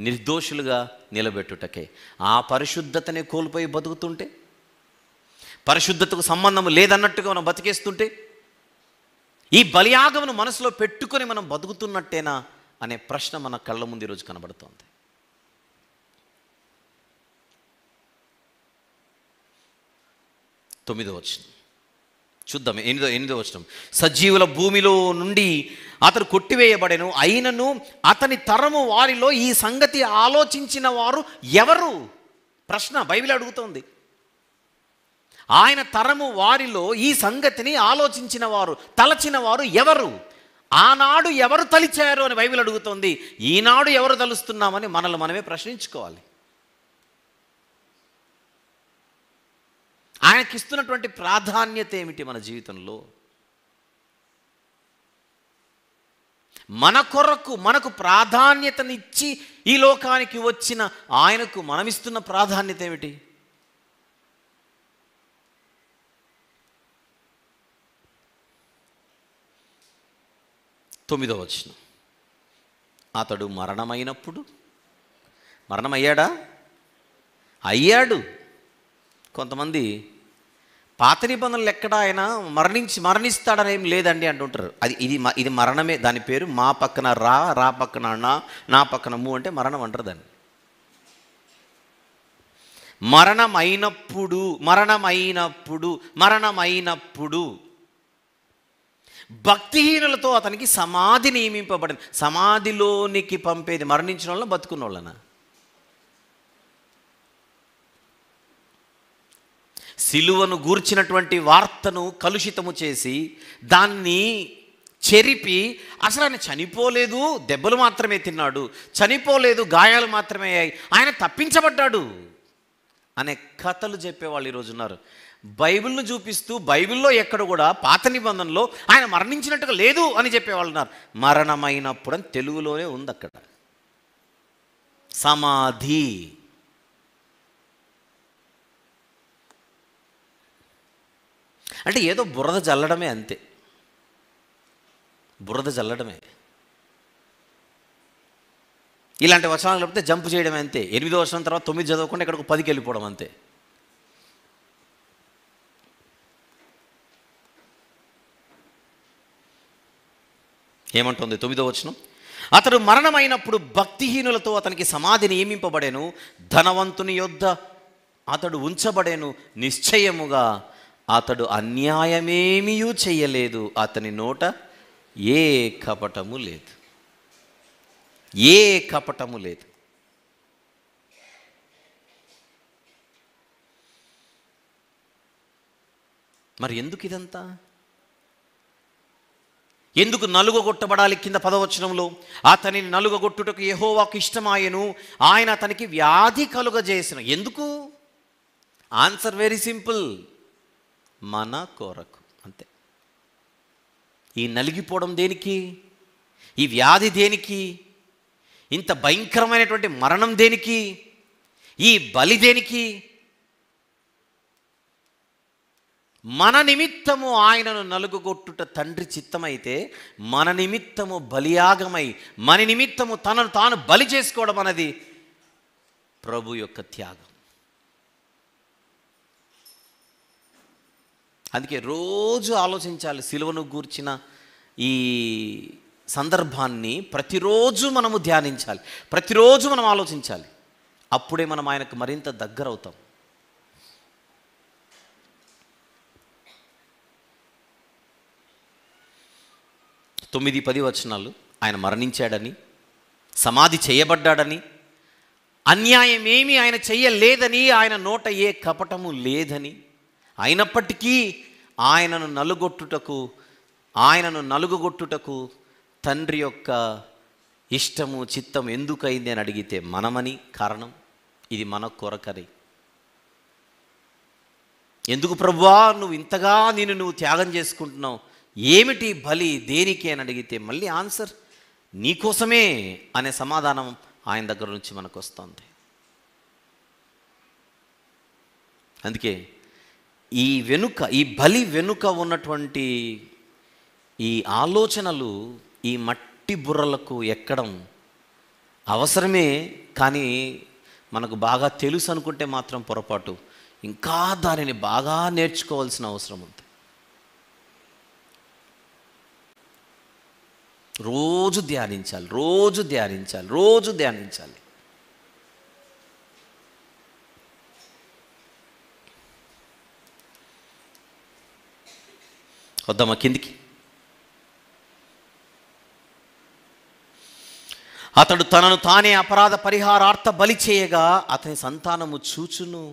నిర్దోషులుగా నిలబెట్టుటకే. ఆ పరిశుద్ధతనే కోల్పోయి బతుకుతుంటే, పరిశుద్ధతకు సంబంధం లేదన్నట్టుగా మనం బతికేస్తుంటే, ఈ బలియాగమును మనసులో పెట్టుకొని మనం బతుకుతున్నట్టేనా అనే ప్రశ్న మన కళ్ళ ముందు ఈరోజు కనబడుతోంది. తొమ్మిదో వచనం చూద్దాం. 8వ వచనం, సజీవుల భూమిలో నుండి అతడు కొట్టివేయబడెను, అయినను అతని తరము వారిలో ఈ సంగతి ఆలోచించిన వారు ఎవరు? ప్రశ్న బైబిల్ అడుగుతోంది. ఆయన తరము వారిలో ఈ సంగతిని ఆలోచించిన వారు, తలచిన వారు ఎవరు? ఆనాడు ఎవరు తలిచారు అని బైబిల్ అడుగుతోంది. ఈనాడు ఎవరు తలుస్తున్నామని మనల్ని మనమే ప్రశ్నించుకోవాలి. ఆయనకిస్తున్నటువంటి ప్రాధాన్యత ఏమిటి మన జీవితంలో? మన కొరకు మనకు ప్రాధాన్యతనిచ్చి ఈ లోకానికి వచ్చిన ఆయనకు మనమిస్తున్న ప్రాధాన్యత ఏమిటి? తొమ్మిదవ వచనం, అతడు మరణమైనప్పుడు, మరణమయ్యాడా? అయ్యాడు. కొంతమంది పాత నిబంధనలు ఎక్కడ ఆయన మరణిస్తాడని ఏం లేదండి అంటుంటారు. ఇది మరణమే. దాని పేరు మా పక్కన రా పక్కన నా పక్కన ము అంటే మరణం అంటారు దాన్ని. మరణమైనప్పుడు భక్తిహీనులతో అతనికి సమాధి నియమింపబడింది. సమాధిలోనికి పంపేది మరణించిన వాళ్ళ, బతుకున్న వాళ్ళనా? సిలువను గూర్చినటువంటి వార్తను కలుషితము చేసి దాన్ని చెరిపి అసలు ఆయన చనిపోలేదు, దెబ్బలు మాత్రమే తిన్నాడు, చనిపోలేదు, గాయాలు మాత్రమే అయ్యాయి, ఆయన తప్పించబడ్డాడు అనే కథలు చెప్పేవాళ్ళు ఈరోజు ఉన్నారు. బైబిల్ను చూపిస్తూ బైబిల్లో ఎక్కడ కూడా పాత నిబంధనలో ఆయన మరణించినట్టుగా లేదు అని చెప్పేవాళ్ళు ఉన్నారు. మరణమైనప్పుడు అని తెలుగులోనే ఉంది అక్కడ, సమాధి. అంటే ఏదో బురద చల్లడమే, అంతే, బురద చల్లడమే. ఇలాంటి వచనాలు లేకపోతే జంప్ చేయడం అంతే. 8వ వచనం తర్వాత 9 చదవకుండా ఇక్కడికి 10కి వెళ్ళిపోవడం అంతే. ఏమంటుంది 9వ వచనం? అతడు మరణమైనప్పుడు భక్తిహీనులతో అతనికి సమాధి నియమింపబడెను, ధనవంతుని యొద్ద అతడు ఉంచబడెను, నిశ్చయముగా అతడు అన్యాయమేమీ చెయ్యలేదు, అతని నోట ఏ కపటము లేదు, ఏ కపటము లేదు. మరి ఎందుకు ఇదంతా? ఎందుకు నలుగగొట్టబడాలి? కింద 10వ వచనంలో అతనిని నలుగగొట్టుటకు యెహోవాకు ఇష్టమాయెను, ఆయన అతనికి వ్యాధి కలుగజేసెను. ఎందుకు? ఆన్సర్ వెరీ సింపుల్, మన కొరకు, అంతే. ఈ నలిగిపోవడం దేనికి? ఈ వ్యాధి దేనికి? ఇంత భయంకరమైనటువంటి మరణం దేనికి? ఈ బలి దేనికి? మన నిమిత్తము ఆయనను నలుగుగొట్టుట తండ్రి చిత్తమైతే, మన నిమిత్తము బలియాగమై మన నిమిత్తము తనను తాను బలి చేసుకోవడం అన్నది ప్రభు యొక్క త్యాగం. అందుకే రోజు ఆలోచించాలి. సిలువను గూర్చిన ఈ సందర్భాన్ని ప్రతిరోజు మనము ధ్యానించాలి, ప్రతిరోజు మనం ఆలోచించాలి. అప్పుడే మనం ఆయనకు మరింత దగ్గర అవుతాం. తొమ్మిది 10 వచనాలు ఆయన మరణించాడని, సమాధి చేయబడ్డాడని, అన్యాయమేమీ ఆయన చెయ్యలేదని, ఆయన నోట ఏ కపటము లేదని, అయినప్పటికీ ఆయనను నలుగొట్టుటకు తండ్రి యొక్క ఇష్టము చిత్తం ఎందుకైంది అని అడిగితే మనమని కారణం. ఇది మన కొరకని. ఎందుకు ప్రభువా నువ్వు ఇంతగా నువ్వు త్యాగం చేసుకుంటున్నావు, ఏమిటి బలి, దేనికి అని అడిగితే మళ్ళీ ఆన్సర్ నీకోసమే అనే సమాధానం ఆయన దగ్గర నుంచి మనకు వస్తుంది. అందుకే ఈ బలి వెనుక ఉన్నటువంటి ఈ ఆలోచనలు ఈ మట్టి బుర్రలకు ఎక్కడం అవసరమే. కానీ మనకు బాగా తెలుసు అనుకుంటే మాత్రం పొరపాటు. ఇంకా దానిని బాగా నేర్చుకోవాల్సిన అవసరం ఉంది. రోజు ధ్యానించాలి, రోజు ధ్యానించాలి, రోజు ధ్యానించాలి. వద్దామా కిందికి? అతడు తనను తానే అపరాధ పరిహారార్థ బలి చేయగా అతని సంతానము చూచును,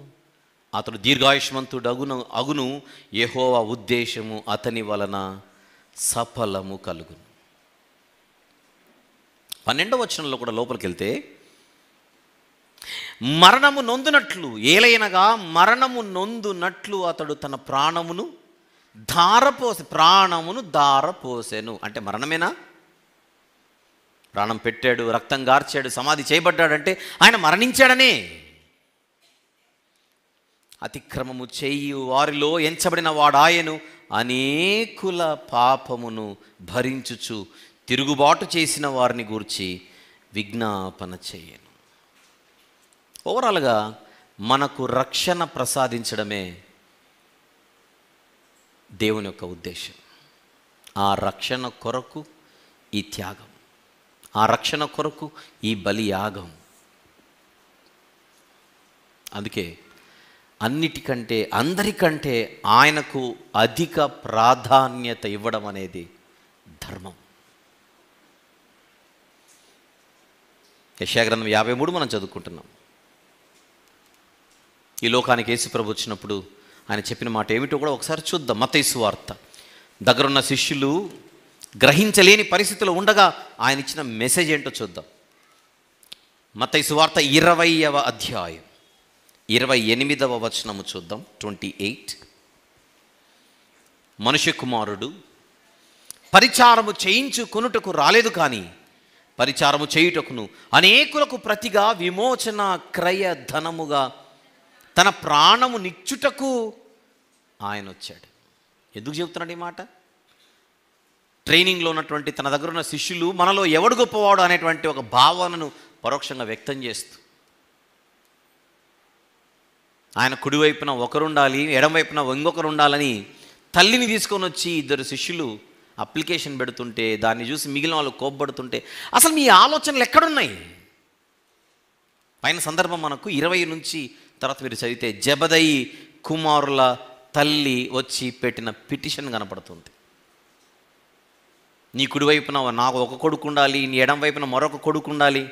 అతడు దీర్ఘాయుష్మంతుడు అగును, యెహోవా ఉద్దేశము అతని వలన సఫలము కలుగును. 12వ వచనంలో కూడా లోపలికి వెళ్తే, మరణము నొందునట్లు, ఏలైనగా మరణము నొందునట్లు అతడు తన ప్రాణమును ధారపోసెను. అంటే మరణమేనా? ప్రాణం పెట్టాడు, రక్తం గార్చాడు, సమాధి చేయబడ్డాడంటే ఆయన మరణించాడనే. అతిక్రమము చేయు వారిలో ఎంచబడిన వాడాయను, అనేకుల పాపమును భరించుచు తిరుగుబాటు చేసిన వారిని గూర్చి విజ్ఞాపన చేయను. ఓవరాల్గా మనకు రక్షణ ప్రసాదించడమే దేవుని యొక్క ఉద్దేశం. ఆ రక్షణ కొరకు ఈ త్యాగం, ఆ రక్షణ కొరకు ఈ బలియాగం. అందుకే అన్నిటికంటే అందరికంటే ఆయనకు అధిక ప్రాధాన్యత ఇవ్వడం అనేది ధర్మం. యెషయా గ్రంథం 53 మనం చదువుకుంటున్నాం. ఈ లోకానికి యేసు ప్రభు వచ్చినప్పుడు ఆయన చెప్పిన మాట ఏమిటో కూడా ఒకసారి చూద్దాం. మత్తయి సువార్త. దగ్గరున్న శిష్యులు గ్రహించలేని పరిస్థితిలో ఉండగా ఆయన ఇచ్చిన మెసేజ్ ఏంటో చూద్దాం. మత్తయి సువార్త 20వ అధ్యాయం 28వ వచనము చూద్దాం. 28. మనుష్య కుమారుడు పరిచారము చేయించుకొనుటకు రాలేదు, కానీ పరిచారము చేయుటకును అనేకులకు ప్రతిగా విమోచన క్రయ ధనముగా తన ప్రాణము నిచ్చుటకు ఆయన వచ్చాడు. ఎందుకు చెబుతున్నాడు ఈ మాట? ట్రైనింగ్లో ఉన్నటువంటి తన దగ్గర ఉన్న శిష్యులు మనలో ఎవడు గొప్పవాడు అనేటువంటి ఒక భావనను పరోక్షంగా వ్యక్తం చేస్తూ, ఆయన కుడివైపున ఒకరుండాలి, ఎడమవైపున ఇంకొకరు ఉండాలని తల్లిని తీసుకొని వచ్చి ఇద్దరు శిష్యులు అప్లికేషన్ పెడుతుంటే, దాన్ని చూసి మిగిలిన వాళ్ళు కోప్పడుతుంటే, అసలు మీ ఆలోచనలు ఎక్కడున్నాయి? పైన సందర్భం మనకు 20 నుంచి తర్వాత మీరు చదివితే జబదయి కుమారుల తల్లి వచ్చి పెట్టిన పిటిషన్ కనపడుతుంది. నీ కుడివైపున నాకు ఒక కొడుకు ఉండాలి, నీ ఎడం వైపున మరొక కొడుకు ఉండాలి.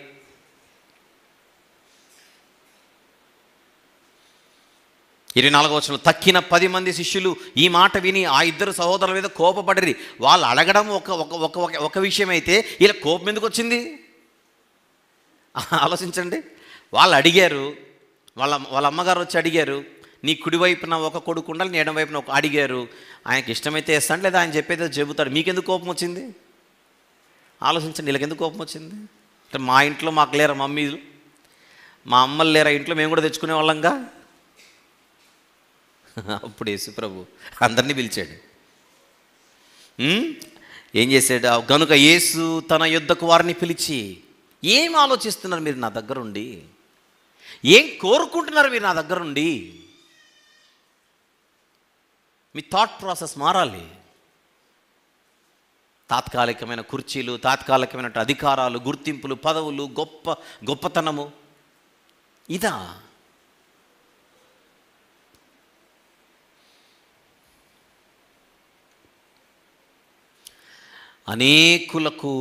ఇరవై 24వ వచనంలో తక్కిన 10 మంది శిష్యులు ఈ మాట విని ఆ ఇద్దరు సహోదరుల మీద కోపపడిరి. వాళ్ళు అడగడం ఒక విషయం అయితే ఇలా కోపం ఎందుకు వచ్చింది ఆలోచించండి. వాళ్ళు అడిగారు, వాళ్ళ అమ్మగారు వచ్చి అడిగారు, నీ కుడివైపున ఒక కొడుకు ఉండాలి, నీ ఎడం వైపున ఒక అడిగారు. ఆయనకి ఇష్టమైతే వేస్తాడు, లేదా ఆయన చెప్పేది చెబుతాడు. మీకెందుకు కోపం వచ్చింది ఆలోచించండి. వీళ్ళకెందుకు కోపం వచ్చింది అంటే, మా ఇంట్లో మాకు లేరా మమ్మీలు, మా అమ్మలు లేరా ఇంట్లో, మేము కూడా తెచ్చుకునే వాళ్ళంగా. అప్పుడు యేసు ప్రభు అందరినీ పిలిచాడు. ఏం చేశాడు? గనుక యేసు తన యుద్ధకు వారిని పిలిచి, ఏం ఆలోచిస్తున్నారు మీరు నా దగ్గరుండి? ఏం కోరుకుంటున్నారు మీరు నా దగ్గరుండి? మీ థాట్ ప్రాసెస్ మారాలి. తాత్కాలికమైన కుర్చీలు, తాత్కాలికమైన అధికారాలు, గుర్తింపులు, పదవులు, గొప్పతనము, ఇదా? అనేకులకు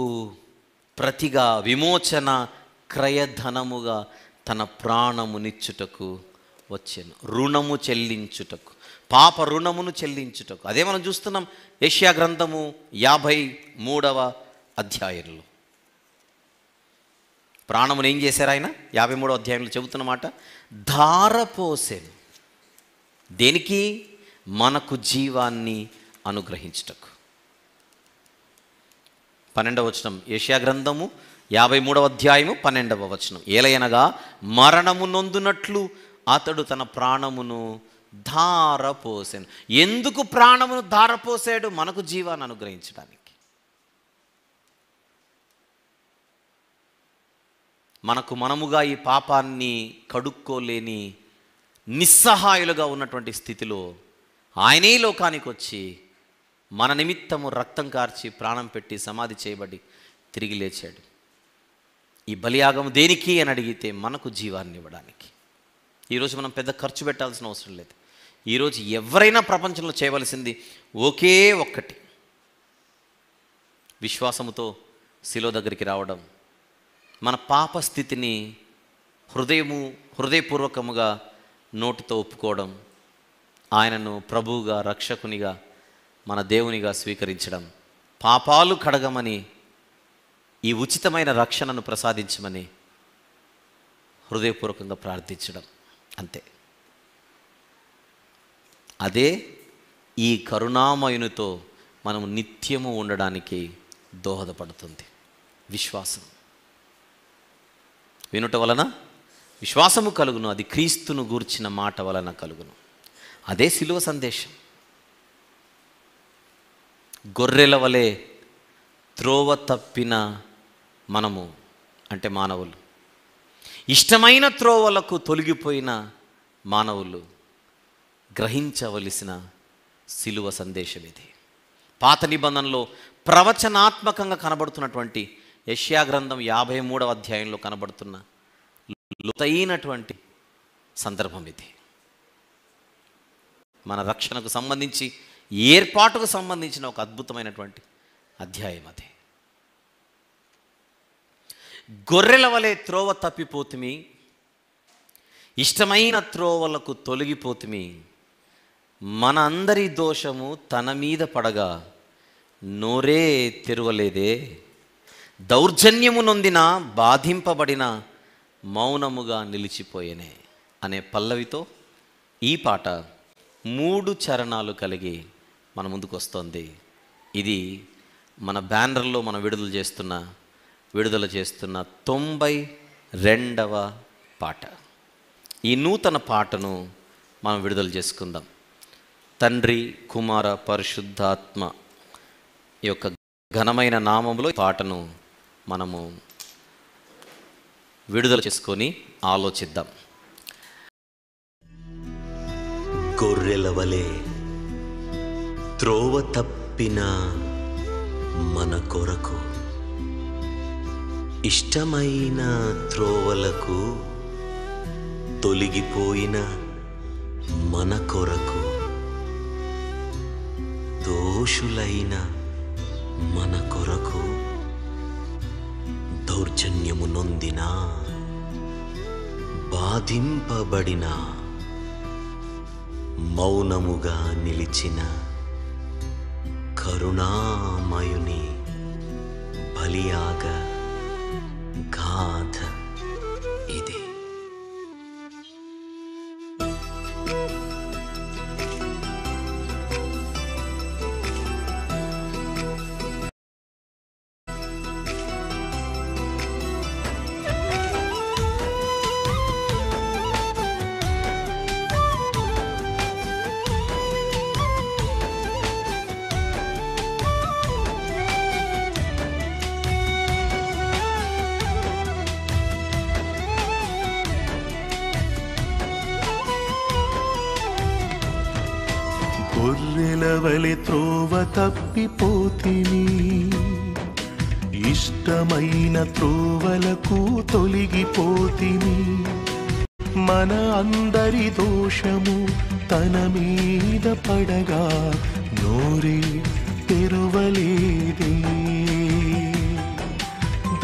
ప్రతిగా విమోచన క్రయధనముగా తన ప్రాణము నిచ్చుటకు వచ్చాను, రుణము చెల్లించుటకు, పాప రుణమును చెల్లించుటకు. అదే మనం చూస్తున్నాం యెషయా గ్రంథము 53వ అధ్యాయంలో. ప్రాణమును ఏం చేశారు ఆయన? 53వ అధ్యాయంలో చెబుతున్నమాట, ధారపోసెను. దేనికి? మనకు జీవాన్ని అనుగ్రహించుటకు. 12వ వచనం, యెషయా గ్రంథము 53వ అధ్యాయము 12వ వచనం. ఏలయనగా మరణము నొందునట్లు అతడు తన ప్రాణమును ధారపోసాను. ఎందుకు ప్రాణమును ధారపోసాడు? మనకు జీవాన్ని అనుగ్రహించడానికి. మనముగా ఈ పాపాన్ని కడుక్కోలేని నిస్సహాయులుగా ఉన్నటువంటి స్థితిలో ఆయనే లోకానికి వచ్చి మన నిమిత్తము రక్తం కార్చి ప్రాణం పెట్టి సమాధి చేయబడి తిరిగి లేచాడు. ఈ బలియాగం దేనికి అని అడిగితే మనకు జీవాన్ని ఇవ్వడానికి. ఈరోజు మనం పెద్ద ఖర్చు పెట్టాల్సిన అవసరం లేదు. ఈరోజు ఎవరైనా ప్రపంచంలో చేయవలసింది ఒకే ఒక్కటి, విశ్వాసముతో శిలువ దగ్గరికి రావడం, మన పాప స్థితిని హృదయపూర్వకముగా నోటితో ఒప్పుకోవడం, ఆయనను ప్రభువుగా, రక్షకునిగా, మన దేవునిగా స్వీకరించడం, పాపాలు కడగమని, ఈ ఉచితమైన రక్షణను ప్రసాదించమని హృదయపూర్వకంగా ప్రార్థించడం, అంతే. అదే ఈ కరుణామయునితో మనము నిత్యము ఉండడానికి దోహదపడుతుంది. విశ్వాసం వినుట వలన విశ్వాసము కలుగును, అది క్రీస్తును గూర్చిన మాట వలన కలుగును. అదే శిలువ సందేశం. గొర్రెల వలె త్రోవ తప్పిన మనము, అంటే మానవులు, ఇష్టమైన త్రోవలకు తొలగిపోయిన మానవులు గ్రహించవలసిన శిలువ సందేశం ఇది. పాత నిబంధనలో ప్రవచనాత్మకంగా కనబడుతున్నటువంటి యెషయా గ్రంథం 53వ అధ్యాయంలో కనబడుతున్న లోతైనటువంటి సందర్భం ఇది. మన రక్షణకు సంబంధించి, ఏర్పాటుకు సంబంధించిన ఒక అద్భుతమైనటువంటి అధ్యాయం అది. గొర్రెల వలె త్రోవ తప్పిపోతుమి, ఇష్టమైన త్రోవలకు తొలగిపోతుమి, మన అందరి దోషము తన మీద పడగా నోరే తెరవలేదే. దౌర్జన్యము నొందిన బాధింపబడిన మౌనముగా నిలిచిపోయేనే అనే పల్లవితో ఈ పాట 3 చరణాలు కలిగి మన ముందుకు వస్తుంది. ఇది మన బ్యానర్లో మనం విడుదల చేస్తున్న 92వ పాట. ఈ నూతన పాటను మనం విడుదల చేసుకుందాం. తండ్రి, కుమార, పరిశుద్ధాత్మ యొక్క ఘనమైన నామములో ఈ పాటను మనము విడుదల చేసుకొని ఆలోచిద్దాం. గొర్రెల వలె త్రోవ తప్పిన మన కొరకు, ఇష్టమైన త్రోవలకు తొలగిపోయిన మన కొరకు, దోషులైన మన కొరకు, దౌర్జన్యము నొందిన బాధింపబడిన మౌనముగా నిలిచిన కరుణామయుని బలియాగ గాథ ఇది. గొర్రెల వలె త్రోవ తప్పిపోతిని, ఇష్టమైన త్రోవలకు తొలగిపోతిని. మన అందరి దోషము తన మీద పడగా నోరే తెరువలేదే.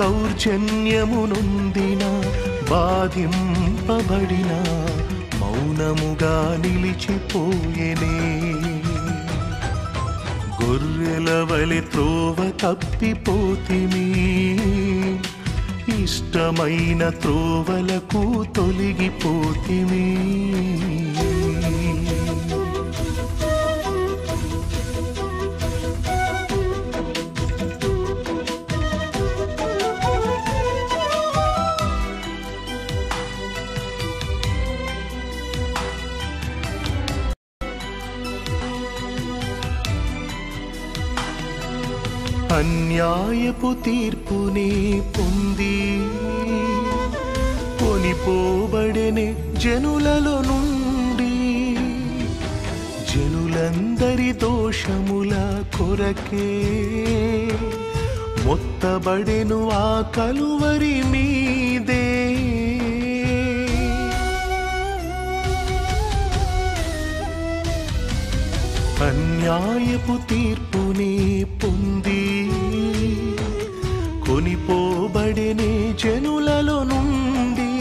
దౌర్జన్యము నొందిన బాధింపబడిన మౌనముగా నిలిచిపోయేనే. గొర్రెల వలె త్రోవ తప్పిపోతిని, ఇష్టమైన త్రోవలకు తొలగిపోతిని. అన్యాయపు తీర్పుని పొంది కొనిపోబడెనే జనులలో నుండి. జనులందరి దోషముల కొరకే మొత్తబడెను ఆ కలువరి మీదే. అన్యాయపు తీర్పుని పొంది కొనిపోబడెనే జనులలో నుండి.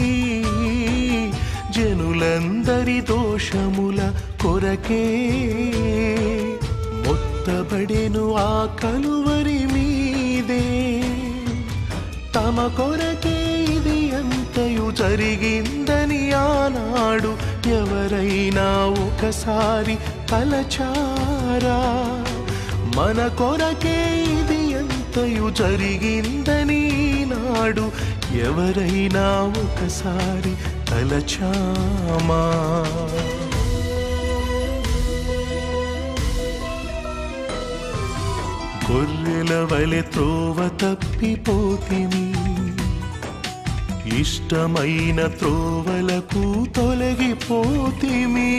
జనులందరి దోషముల కొరకే మొత్తబడెను ఆ కలువరి మీదే. తమ కొరకే ఇది అంతయు జరిగిందని ఆనాడు ఎవరైనా ఒకసారి తలచారా? మన కొరకే ఇది అంతయు జరిగిందని నాడు ఎవరైనా ఒకసారి తలచామా? గొర్రెల వలె త్రోవ తప్పిపోతిని, ఇష్టమైన త్రోవలకు తొలగిపోతిమి.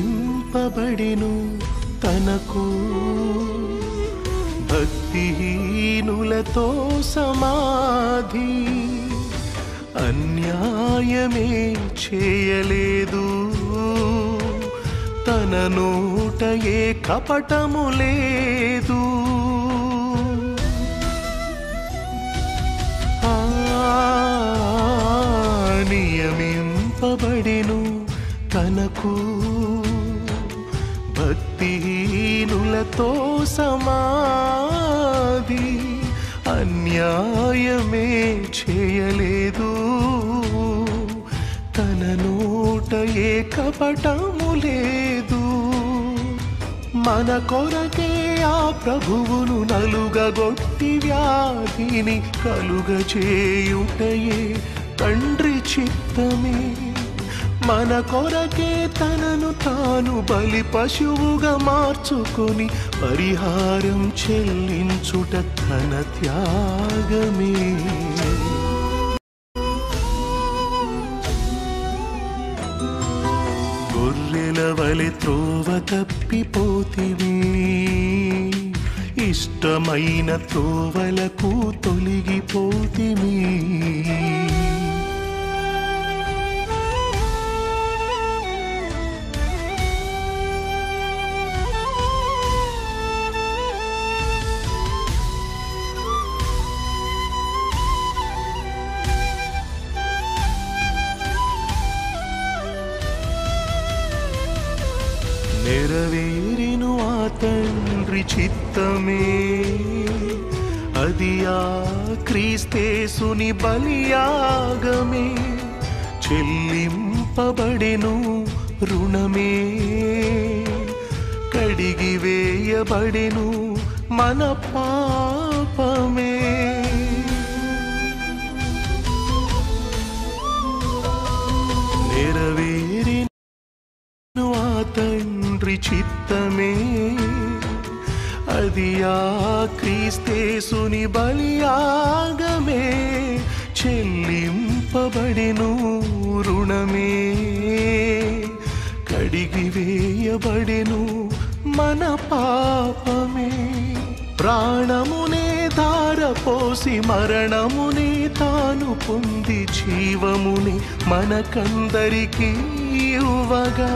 నియమింపబడెను తనకు భక్తిహీనులతో సమాధి. అన్యాయమే చేయలేదు, తన నోట ఏ కపటము లేదు. నియమింపబడెను తనకు భక్తిహీనులతో సమాధి, అన్యాయమే చేయలేదు, తన నోట ఏ కపటము లేదు. మన కొరకే ఆ ప్రభువును నలుగగొట్టి వ్యాధిని కలుగచేయుటయే తండ్రి చిత్తమే. మన కొరకే తనను తాను బలి పశువుగా మార్చుకొని పరిహారం చెల్లించుట తన త్యాగమే. గొర్రెల వలె త్రోవ తప్పిపోతివి, ఇష్టమైన త్రోవలకు తొలగిపోతివి. నెరవేరిను ఆ తండ్రి చిత్తమే, అది ఆ క్రీస్తేసుని బలియాగమే. చెల్లింపబడెను రుణమే, కడిగి వేయబడెను మన పాపమే. నెరవేరిను ఆ తండ్రి చిత్తమే, అది ఆ క్రీస్తేసుని బలియాగమే. చెల్లింపబడెను రుణమే, కడిగి వేయబడెను మన పాపమే. ప్రాణమునే ధారపోసి మరణమునే తాను పొంది జీవముని మనకందరికీ ఇవ్వగా,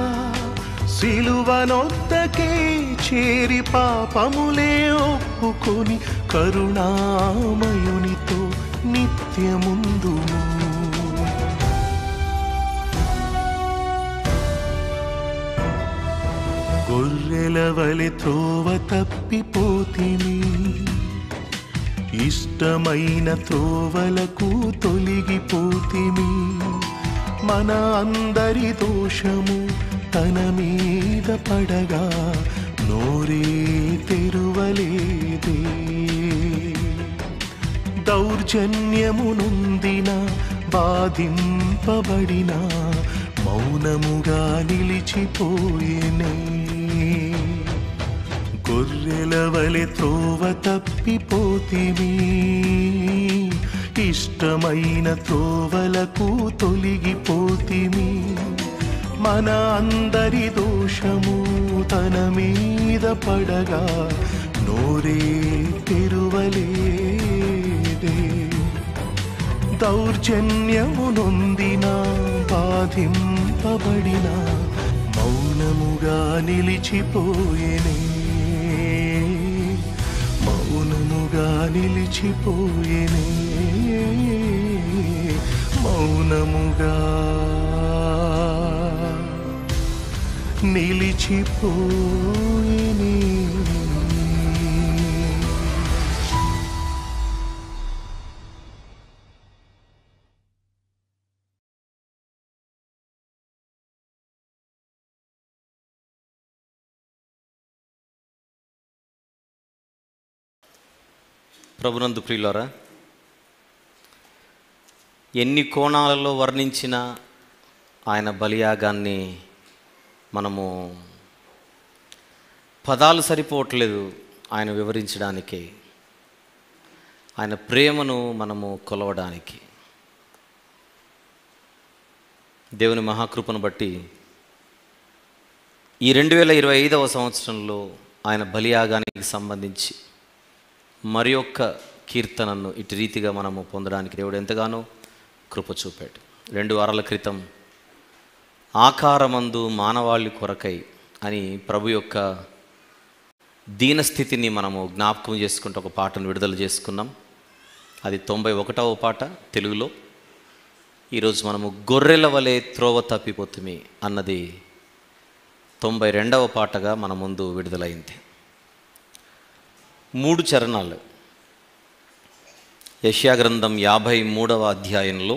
సిలువనొద్దకే చేరి పాపములే ఒప్పుకొని కరుణామయునితో నిత్యముందుము. గొర్రెల వలె త్రోవ తప్పిపోతిని, ఇష్టమైన త్రోవలకు తొలగిపోతిమి. మన అందరి దోషము తన మీద పడగా నోరే తెరువలేదే. దౌర్జన్యము నొందిన బాధింపబడిన మౌనముగా నిలిచిపోయేనే. గొర్రెల వలె త్రోవ తప్పిపోతివి, ఇష్టమైన త్రోవలకు తొలగిపోతివి. మన అందరి దోషము తన మీద పడగా నోరే తెరువలేదే. దౌర్జన్యము నొందిన బాధింపబడిన మౌనముగా నిలిచిపోయేనే. మౌనముగా నిలిచిపోయేనే. మౌనముగా నిలిచిపోయేనే. ప్రభునందు ప్రియులారా, ఎన్ని కోణాలలో వర్ణించిన ఆయన బలియాగాన్ని మనము పదాలు సరిపోవట్లేదు ఆయన వివరించడానికి, ఆయన ప్రేమను మనము కొలవడానికి. దేవుని మహాకృపను బట్టి ఈ 2025వ సంవత్సరంలో ఆయన బలియాగానికి సంబంధించి మరి ఒక్క కీర్తనను ఇటు రీతిగా మనము పొందడానికి దేవుడు ఎంతగానో కృప చూపాడు. 2 వారాల క్రితం ఆకారమందు మానవాళి కొరకై అని ప్రభు యొక్క దీనస్థితిని మనము జ్ఞాపకం చేసుకుంటూ ఒక పాటను విడుదల చేసుకున్నాం. అది 91వ పాట తెలుగులో. ఈరోజు మనము గొర్రెల వలె త్రోవ తప్పిపోతుమి అన్నది 92వ పాటగా మన ముందు విడుదలైంది. 3 చరణాలు. యెషయా గ్రంథం 53వ అధ్యాయంలో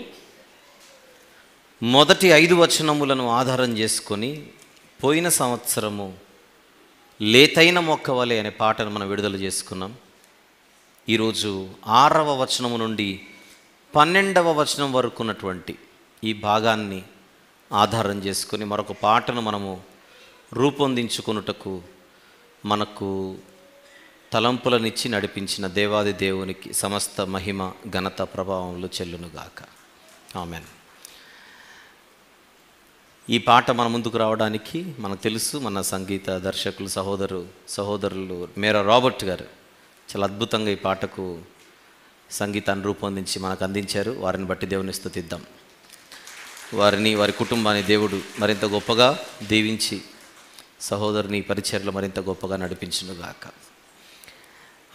మొదటి 5 వచనములను ఆధారం చేసుకొని పోయిన సంవత్సరము లేతైన మొక్క వలె అనే పాటను మనం విడుదల చేసుకున్నాం. ఈరోజు 6వ వచనము నుండి 12వ వచనం వరకు ఉన్నటువంటి ఈ భాగాన్ని ఆధారం చేసుకొని మరొక పాటను మనము రూపొందించుకొనుటకు మనకు తలంపులనిచ్చి నడిపించిన దేవాది దేవునికి సమస్త మహిమ ఘనత ప్రభావములు చెల్లునుగాక. ఆమెన్. ఈ పాట మన ముందుకు రావడానికి మనకు తెలుసు, మన సంగీత దర్శకులు సహోదరులు మేరా రాబర్ట్ గారు చాలా అద్భుతంగా ఈ పాటకు సంగీతాన్ని రూపొందించి మనకు అందించారు. వారిని బట్టి దేవుని స్తుతిద్దాం. వారి కుటుంబాన్ని దేవుడు మరింత గొప్పగా దీవించి సహోదరుని పరిచర్లు మరింత గొప్పగా నడిపించునుగాక.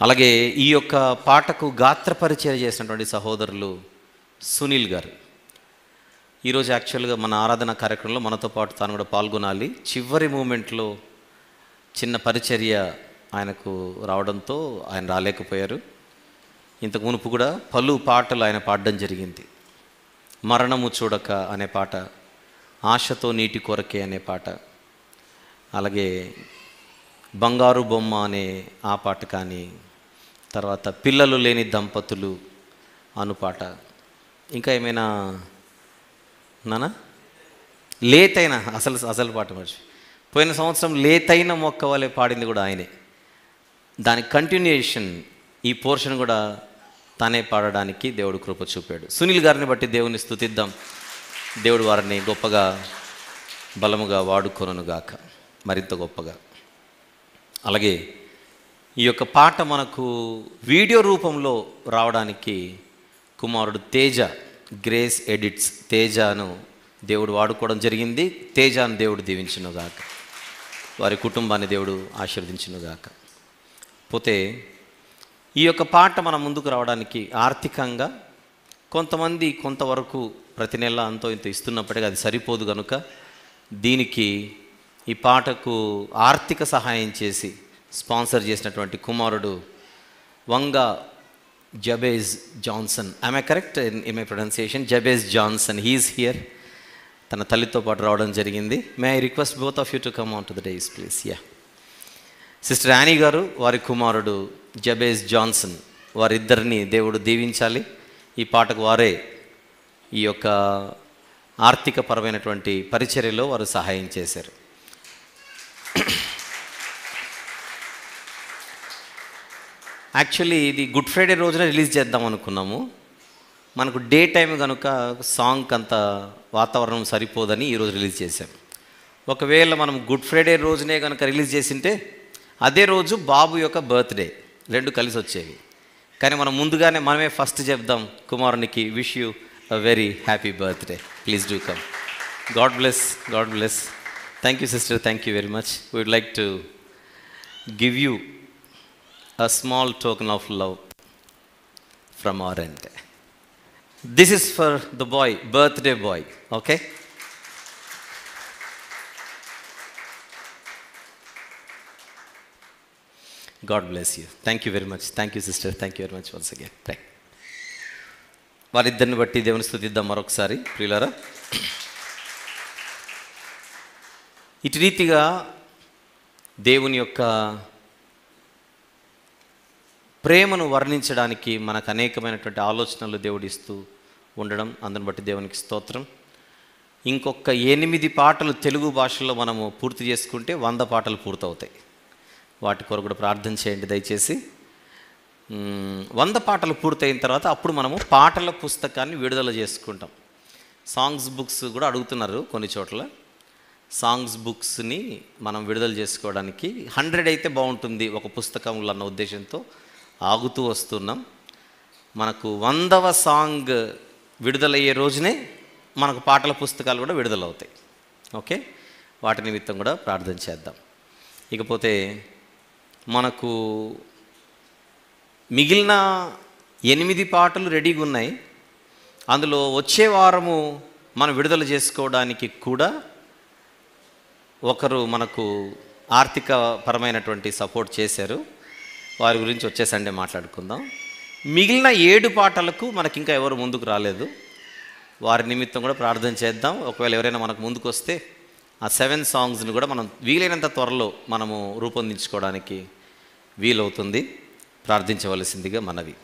అలాగే ఈ యొక్క పాటకు గాత్ర పరిచయం చేసినటువంటి సహోదరులు సునీల్ గారు ఈరోజు యాక్చువల్గా మన ఆరాధన కార్యక్రమంలో మనతో పాటు తాను కూడా పాల్గొనాలి. చివరి మూమెంట్లో చిన్న పరిచర్య ఆయనకు రావడంతో ఆయన రాలేకపోయారు. ఇంతకు మునుపు కూడా పలు పాటలు ఆయన పాడడం జరిగింది. మరణము చూడక అనే పాట, ఆశతో నీటి కొరకే అనే పాట, అలాగే బంగారు బొమ్మ అనే ఆ పాట, కానీ తర్వాత పిల్లలు లేని దంపతులు అను పాట, ఇంకా ఏమైనా నానా లేతైన అసలు పాట మర్చి పోయిన సంవత్సరం లేతైన మొక్క వలె పాడింది కూడా ఆయనే. దాని కంటిన్యూయేషన్ ఈ పోర్షన్ కూడా తానే పాడడానికి దేవుడు కృప చూపాడు. సునీల్ గారిని బట్టి దేవుని స్తుతిద్దాం. దేవుడు వారిని గొప్పగా బలముగా వాడుకొనుగాక, మరింత గొప్పగా. అలాగే ఈ యొక్క పాట మనకు వీడియో రూపంలో రావడానికి కుమారుడు తేజ, గ్రేస్ ఎడిట్స్ తేజను దేవుడు వాడుకోవడం జరిగింది. తేజాను దేవుడు దీవించునుగాక, వారి కుటుంబాన్ని దేవుడు ఆశీర్వదించునుగాక. పోతే ఈ యొక్క పాట మన ముందుకు రావడానికి ఆర్థికంగా కొంతమంది కొంతవరకు ప్రతి నెల అంతో ఇంత ఇస్తున్నప్పటికీ అది సరిపోదు కనుక దీనికి ఈ పాటకు ఆర్థిక సహాయం చేసి స్పాన్సర్ చేసినటువంటి కుమారుడు Vanga Jabez Johnson, I correct in my pronunciation? Jabez Johnson, he's here. తన తల్లితో పాటు రావడం జరిగింది. May I request both of you to come on to the dais please. Yeah, sister Annie garu, వారి కుమారుడు జబేజ్ జాన్సన్, వారిద్దరిని దేవుడు దీవించాలి. ఈ పాటకు వారే ఈ యొక్క ఆర్థిక పరమైనటువంటి పరిచర్యలో వారు సహాయం చేశారు. యాక్చువల్లీ ఇది గుడ్ ఫ్రైడే రోజున రిలీజ్ చేద్దాం అనుకున్నాము. మనకు డే టైం కనుక సాంగ్ అంత వాతావరణం సరిపోదని ఈరోజు రిలీజ్ చేసాం. ఒకవేళ మనం గుడ్ ఫ్రైడే రోజునే కనుక రిలీజ్ చేసింటే అదే రోజు బాబు యొక్క బర్త్డే, 2 కలిసి వచ్చేవి. కానీ మనం ముందుగానే మనమే ఫస్ట్ చెప్దాం కుమారునికి, wish you a very happy birthday, please do come. God bless, God bless. Thank you sister, thank you very much. We would like to give you a small token of love from our end. This is for the boy, birthday boy, okay? God bless you. Thank you very much. Thank you sister. Thank you very much once again. Right. వారిద్దరిని బట్టి దేవుని స్తుతిద్దాం మరొకసారి ప్రియులారా. ఇటు రీతిగా దేవుని యొక్క ప్రేమను వర్ణించడానికి మనకు అనేకమైనటువంటి ఆలోచనలు దేవుడు ఇస్తూ ఉండడం, అందుని బట్టి దేవునికి స్తోత్రం. ఇంకొక 8 పాటలు తెలుగు భాషలో మనము పూర్తి చేసుకుంటే 100 పాటలు పూర్తవుతాయి. వాటి కొరకు కూడా ప్రార్థన చేయండి దయచేసి. 100 పాటలు పూర్తయిన తర్వాత అప్పుడు మనము పాటల పుస్తకాన్ని విడుదల చేసుకుంటాం. సాంగ్స్ బుక్స్ కూడా అడుగుతున్నారు కొన్ని చోట్ల. సాంగ్స్ బుక్స్ని మనం విడుదల చేసుకోవడానికి 100 అయితే బాగుంటుంది ఒక పుస్తకంలో అన్న ఉద్దేశంతో ఆగుతూ వస్తున్నాం. మనకు 100వ సాంగ్ విడుదలయ్యే రోజునే మనకు పాటల పుస్తకాలు కూడా విడుదలవుతాయి. ఓకే, వాటి నిమిత్తం కూడా ప్రార్థన చేద్దాం. ఇకపోతే మనకు మిగిలిన 8 పాటలు రెడీగా ఉన్నాయి. అందులో వచ్చే వారము మనం విడుదల చేసుకోవడానికి కూడా ఒకరు మనకు ఆర్థిక పరమైనటువంటి సపోర్ట్ చేశారు. వారి గురించి వచ్చే సండే మాట్లాడుకుందాం. మిగిలిన 7 పాటలకు మనకి ఇంకా ఎవరు ముందుకు రాలేదు. వారి నిమిత్తం కూడా ప్రార్థన చేద్దాం. ఒకవేళ ఎవరైనా మనకు ముందుకు వస్తే ఆ 7 సాంగ్స్ని కూడా మనం వీలైనంత త్వరలో మనము రూపొందించుకోవడానికి వీలవుతుంది. ప్రార్థించవలసిందిగా మనవి.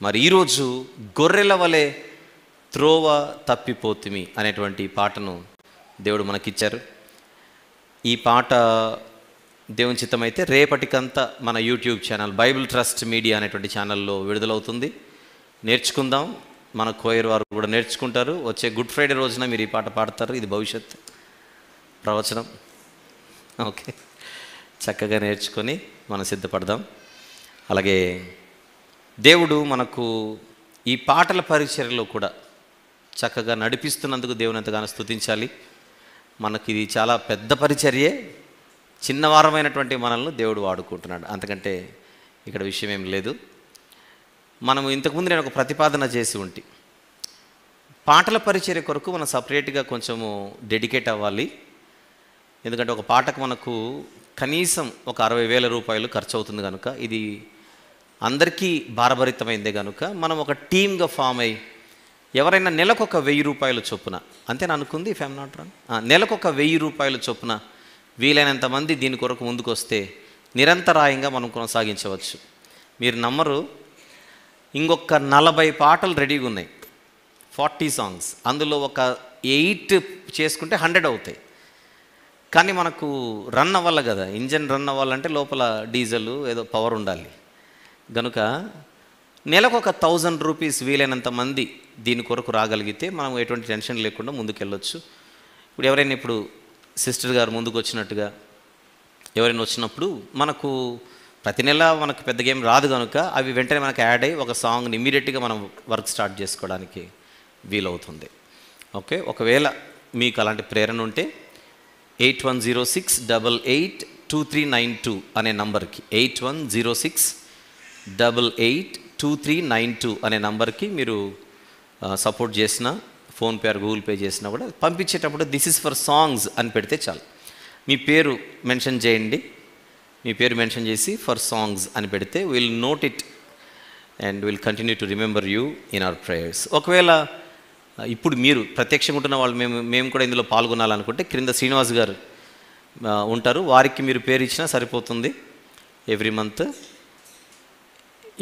మరి ఈరోజు గొర్రెల వలె త్రోవ తప్పిపోతుమి అనేటువంటి పాటను దేవుడు మనకిచ్చారు. ఈ పాట దేవుని చిత్తమైతే రేపటికంతా మన YouTube channel Bible trust media అనేటువంటి ఛానల్లో విడుదలవుతుంది. నేర్చుకుందాం. మన కోయర్ వారు కూడా నేర్చుకుంటారు. వచ్చే గుడ్ ఫ్రైడే రోజున మీరు ఈ పాట పాడతారు. ఇది భవిష్యత్ ప్రవచనం. ఓకే, చక్కగా నేర్చుకొని మనం సిద్ధపడదాం. అలాగే దేవుడు మనకు ఈ పాటల పరిచర్యలో కూడా చక్కగా నడిపిస్తున్నందుకు దేవుని ఎంతగానో స్తుతించాలి. మనకి ఇది చాలా పెద్ద పరిచర్యే. చిన్నవారమైనటువంటి మనల్ని దేవుడు వాడుకుంటున్నాడు. అంతకంటే ఇక్కడ విషయం ఏం లేదు. మనము ఇంతకుముందు నేను ఒక ప్రతిపాదన చేసి ఉంటే పాటల పరిచర్య కొరకు మనం సపరేట్గా కొంచెము డెడికేట్ అవ్వాలి. ఎందుకంటే ఒక పాటకు మనకు కనీసం ఒక 60,000 రూపాయలు ఖర్చు అవుతుంది కనుక ఇది అందరికీ భారభరితమైందే కనుక మనం ఒక టీమ్గా ఫామ్ అయ్యి ఎవరైనా నెలకు ఒక 1,000 రూపాయలు చొప్పున, అంతేనా అనుకుంది ఇఫ్ ఐఎమ్ నాట్ రాంగ్, నెలకు ఒక 1,000 రూపాయలు చొప్పున వీలైనంత మంది దీని కొరకు ముందుకు వస్తే నిరంతరాయంగా మనం కొనసాగించవచ్చు. మీరు నమ్మరు, ఇంకొక 40 పాటలు రెడీగా ఉన్నాయి, 40 సాంగ్స్. అందులో ఒక 8 చేసుకుంటే 100 అవుతాయి. కానీ మనకు రన్ అవ్వాలి కదా, ఇంజన్ రన్ అవ్వాలంటే లోపల డీజిల్ ఏదో పవర్ ఉండాలి. కనుక నెలకు ఒక 1,000 రూపీస్ వీలైనంత మంది దీని కొరకు రాగలిగితే మనం ఎటువంటి టెన్షన్ లేకుండా ముందుకెళ్ళొచ్చు. ఇప్పుడు ఎవరైనా ఇప్పుడు సిస్టర్ గారు ముందుకు వచ్చినట్టుగా ఎవరైనా వచ్చినప్పుడు మనకు ప్రతి నెల మనకు పెద్దగా ఏం రాదు కనుక అవి వెంటనే మనకు యాడ్ అయ్యి ఒక సాంగ్ని ఇమీడియట్గా మనం వర్క్ స్టార్ట్ చేసుకోవడానికి వీలవుతుంది. ఓకే, ఒకవేళ మీకు అలాంటి ప్రేరణ ఉంటే 8106882392 అనే నంబర్కి 8106882392 అనే నంబర్కి మీరు సపోర్ట్ చేసిన ఫోన్పే ఆర్ గూగుల్ పే చేసినా కూడా పంపించేటప్పుడు దిస్ ఇస్ ఫర్ సాంగ్స్ అని పెడితే చాలు. మీ పేరు మెన్షన్ చేయండి. మీ పేరు మెన్షన్ చేసి ఫర్ సాంగ్స్ అని పెడితే will note it and will continue to remember you in our prayers. ఒకవేళ ఇప్పుడు మీరు ప్రత్యక్షంగా ఉంటున్న వాళ్ళు మేము కూడా ఇందులో పాల్గొనాలనుకుంటే క్రింద శ్రీనివాస్ గారు ఉంటారు, వారికి మీరు పేరు ఇచ్చినా సరిపోతుంది. ఎవ్రీ మంత్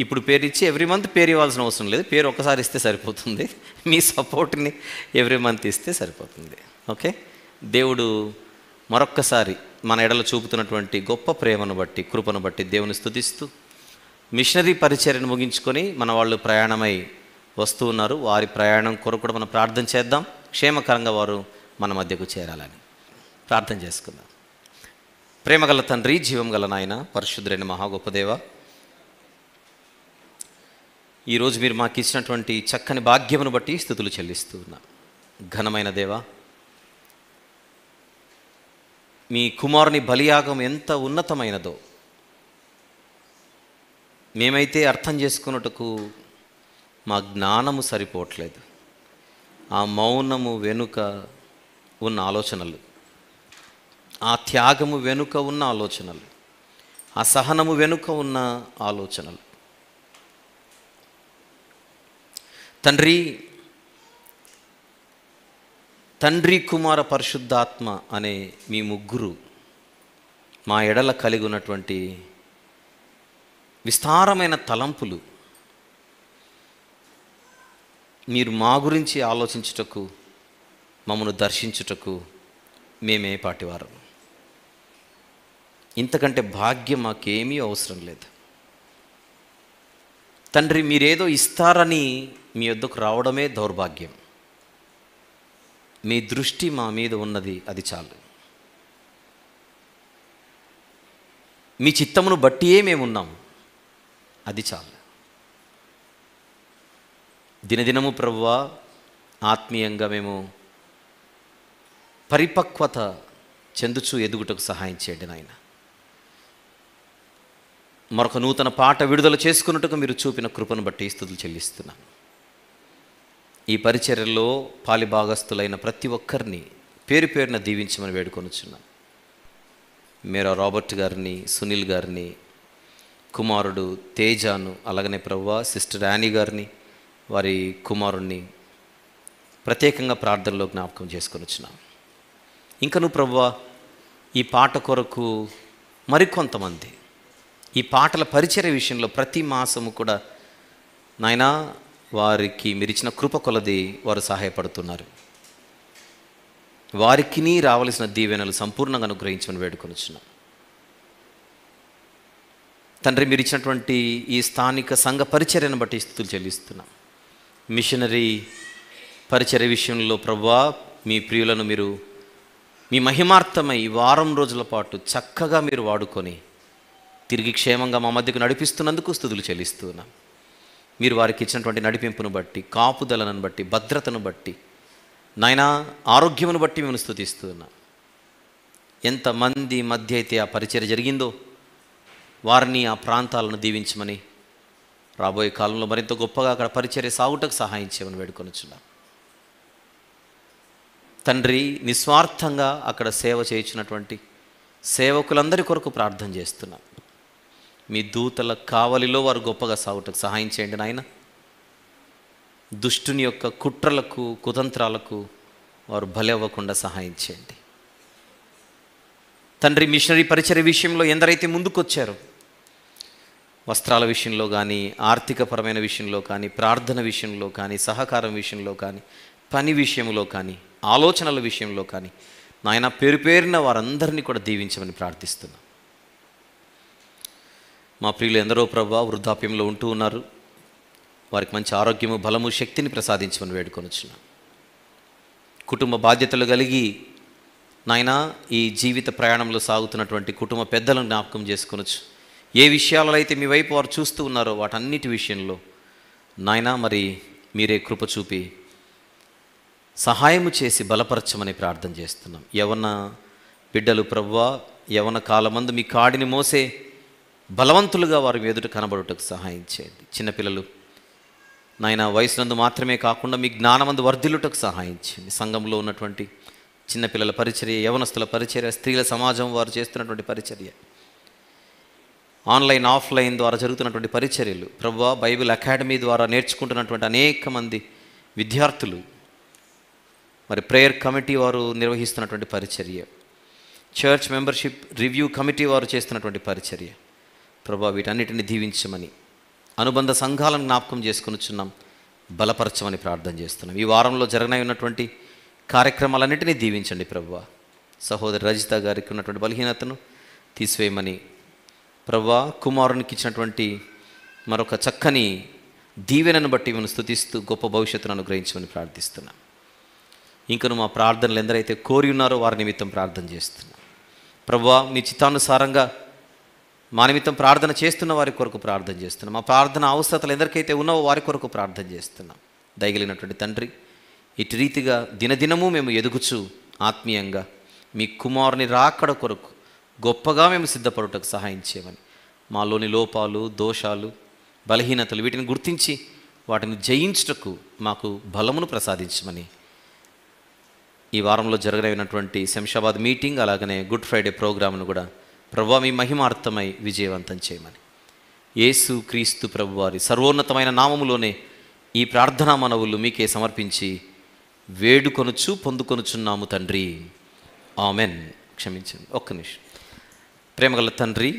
ఇప్పుడు పేరు ఇచ్చి ఎవ్రీ మంత్ పేరు ఇవ్వాల్సిన అవసరం లేదు, పేరు ఒక్కసారి ఇస్తే సరిపోతుంది. మీ సపోర్ట్ని ఎవ్రీ మంత్ ఇస్తే సరిపోతుంది. ఓకే, దేవుడు మరొక్కసారి మన ఎడల చూపుతున్నటువంటి గొప్ప ప్రేమను బట్టి కృపను బట్టి దేవుని స్తుతిస్తూ మిషనరీ పరిచర్యను ముగించుకొని మన వాళ్ళు ప్రయాణమై వస్తూ ఉన్నారు. వారి ప్రయాణం కొరకు కూడా మనం ప్రార్థన చేద్దాం. క్షేమకరంగా వారు మన మధ్యకు చేరాలని ప్రార్థన చేసుకుందాం. ప్రేమగల తండ్రి, జీవం గల నాయన, పరిశుద్ధులైన మహా గొప్ప దేవ, ఈరోజు మీరు మాకు ఇచ్చినటువంటి చక్కని భాగ్యమును బట్టి స్తుతులు చెల్లిస్తూ ఉన్నా. ఘనమైన దేవ, మీ కుమారుని బలియాగం ఎంత ఉన్నతమైనదో మేమైతే అర్థం చేసుకున్నట్టుకు మా జ్ఞానము సరిపోవట్లేదు. ఆ మౌనము వెనుక ఉన్న ఆలోచనలు, ఆ త్యాగము వెనుక ఉన్న ఆలోచనలు, ఆ సహనము వెనుక ఉన్న ఆలోచనలు తండ్రి కుమార పరిశుద్ధాత్మ అనే మీ ముగ్గురు మా ఎడల కలిగి ఉన్నటువంటి విస్తారమైన తలంపులు మీరు మా గురించి ఆలోచించుటకు, మమ్మను దర్శించుటకు మేమే పాటివారు. ఇంతకంటే భాగ్యం మాకేమీ అవసరం లేదు. తండ్రి, మీరేదో ఇస్తారని మీ వద్దకు రావడమే దౌర్భాగ్యం. మీ దృష్టి మా మీద ఉన్నది, అది చాలు. మీ చిత్తమును బట్టియే మేమున్నాము, అది చాలు. దినదినము ప్రభువా ఆత్మీయంగా మేము పరిపక్వత చెందుచు ఎదుగుటకు సహాయం చేయండి నాయన. మరొక నూతన పాట విడుదల చేసుకున్నట్టుగా మీరు చూపిన కృపను బట్టి స్తుతులు చెల్లిస్తున్నాను. ఈ పరిచర్యలో పాలిభాగస్తులైన ప్రతి ఒక్కరిని పేరు పేరున దీవించమని వేడుకొనుచున్నాను. మేరా రాబర్ట్ గారిని, సునీల్ గారిని, కుమారుడు తేజాను, అలాగనే ప్రభువా సిస్టర్ యానీ గారిని, వారి కుమారుణ్ణి ప్రత్యేకంగా ప్రార్థనలో జ్ఞాపకం చేసుకొనుచున్నాను. ఇంకను ప్రభువా ఈ పాట కొరకు మరికొంతమంది ఈ పాటల పరిచర్య విషయంలో ప్రతి మాసము కూడా నాయనా వారికి మీరిచ్చిన కృప కొలది వారు సహాయపడుతున్నారు. వారికి రావలసిన దీవెనలు సంపూర్ణంగా అనుగ్రహించమని వేడుకొనుచున్నాం. తండ్రి, మీరు ఇచ్చినటువంటి ఈ స్థానిక సంఘ పరిచర్యను బట్టి స్తుతులు చెల్లిస్తున్నాం. మిషనరీ పరిచర్య విషయంలో ప్రభువా మీ ప్రియులను మీరు మీ మహిమార్థమై వారం రోజుల పాటు చక్కగా మీరు వాడుకొని తిరిగి క్షేమంగా మా మధ్యకు నడిపిస్తున్నందుకు స్తుతులు చెల్లిస్తున్నాం. మీరు వారికి ఇచ్చినటువంటి నడిపింపును బట్టి, కాపుదలను బట్టి, భద్రతను బట్టి, నాయనా ఆరోగ్యమును బట్టి మేము స్తుతిస్తున్నాం. ఎంతమంది మధ్య అయితే ఆ పరిచర్య జరిగిందో వారిని, ఆ ప్రాంతాలను దీవించమని, రాబోయే కాలంలో మరింత గొప్పగా అక్కడ పరిచర్య సాగుటకు సహాయం చేయమని వేడుకొనుచున్నాం. తండ్రి, నిస్వార్థంగా అక్కడ సేవ చేయించినటువంటి సేవకులందరి కొరకు ప్రార్థన చేస్తున్నాం. మీ దూతల కావలిలో వారు గొప్పగా సాగుటకు సహాయం చేయండి నాయన. దుష్టుని యొక్క కుట్రలకు, కుతంత్రాలకు వారు బలవ్వకుండా సహాయం చేయండి తండ్రి. మిషనరీ పరిచర్య విషయంలో ఎందరైతే ముందుకొచ్చారో, వస్త్రాల విషయంలో కానీ, ఆర్థికపరమైన విషయంలో కానీ, ప్రార్థన విషయంలో కానీ, సహకారం విషయంలో కానీ, పని విషయంలో కానీ, ఆలోచనల విషయంలో కానీ, నాయన పేరు పేరున వారందరినీ కూడా దీవించమని ప్రార్థిస్తున్నాం. మా ప్రియులు ఎందరో ప్రభువా వృద్ధాప్యంలో ఉంటూ ఉన్నారు. వారికి మంచి ఆరోగ్యము, బలము, శక్తిని ప్రసాదించమని వేడుకొనుచున్నాం. కుటుంబ బాధ్యతలు కలిగి నాయనా ఈ జీవిత ప్రయాణంలో సాగుతున్నటువంటి కుటుంబ పెద్దలను జ్ఞాపకం చేసుకొనొచ్చు. ఏ విషయాలలో అయితే మీ వైపు వారు చూస్తూ ఉన్నారో వాటన్నిటి విషయంలో నాయనా మరి మీరే కృప చూపి సహాయము చేసి బలపరచమని ప్రార్థన చేస్తున్నాం. యవన బిడ్డలు ప్రభువా యవన కాలమందు మీ కాడిని మోసే బలవంతులుగా వారి ఎదుట కనబడుటకు సహాయం చేయండి. చిన్నపిల్లలు నాయన వయసునందు మాత్రమే కాకుండా మీ జ్ఞానమందు వర్ధిల్లుటకు సహాయం చేయండి. సంఘంలో ఉన్నటువంటి చిన్నపిల్లల పరిచర్య, యవనస్తుల పరిచర్య, స్త్రీల సమాజం వారు చేస్తున్నటువంటి పరిచర్య, ఆన్లైన్ ఆఫ్లైన్ ద్వారా జరుగుతున్నటువంటి పరిచర్యలు ప్రభువా, బైబిల్ అకాడమీ ద్వారా నేర్చుకుంటున్నటువంటి అనేక మంది విద్యార్థులు, మరి ప్రేయర్ కమిటీ వారు నిర్వహిస్తున్నటువంటి పరిచర్య, చర్చ్ మెంబర్షిప్ రివ్యూ కమిటీ వారు చేస్తున్నటువంటి పరిచర్య ప్రభువా, వీటన్నిటిని దీవించమని, అనుబంధ సంఘాలను జ్ఞాపకం చేసుకొనుచున్నాం, బలపరచమని ప్రార్థన చేస్తున్నాం. ఈ వారంలో జరగనటువంటి కార్యక్రమాలన్నింటినీ దీవించండి ప్రభువా. సహోదరి రజిత గారికి ఉన్నటువంటి బలహీనతను తీసివేయమని ప్రభువా, కుమారునికి ఇచ్చినటువంటి మరొక చక్కని దీవెనను బట్టి మనం స్తుతిస్తూ గొప్ప భవిష్యత్తును అనుగ్రహించమని ప్రార్థిస్తున్నాం. ఇంకను మా ప్రార్థనలు ఎందరైతే కోరి ఉన్నారో వారి నిమిత్తం ప్రార్థన చేస్తున్నాం ప్రభువా. మీ చిత్తానుసారంగా మా నిమిత్తం ప్రార్థన చేస్తున్న వారి కొరకు ప్రార్థన చేస్తున్నాం. మా ప్రార్థన అవసరతలు ఎందరికైతే ఉన్నావో వారి కొరకు ప్రార్థన చేస్తున్నాం. దయగలిగినటువంటి తండ్రి, ఇటు రీతిగా దినదినము మేము ఎదుగుచు ఆత్మీయంగా మీ కుమారుని రాకడ కొరకు గొప్పగా మేము సిద్ధపడుటకు సహాయం చేయమని, మాలోని లోపాలు, దోషాలు, బలహీనతలు వీటిని గుర్తించి వాటిని జయించుటకు మాకు బలమును ప్రసాదించమని, ఈ వారంలో జరగనటువంటి శంషాబాద్ మీటింగ్ అలాగనే గుడ్ ఫ్రైడే ప్రోగ్రామ్ను కూడా ప్రభువా మీ మహిమార్థమై విజయవంతం చేయమని, యేసు క్రీస్తు ప్రభువారి సర్వోన్నతమైన నామములోనే ఈ ప్రార్థనా మనవులు మీకే సమర్పించి వేడుకొనుచు పొందుకొనుచున్నాము తండ్రి, ఆమెన్. క్షమించండి, ఒక్క నిమిషం. ప్రేమగల తండ్రి,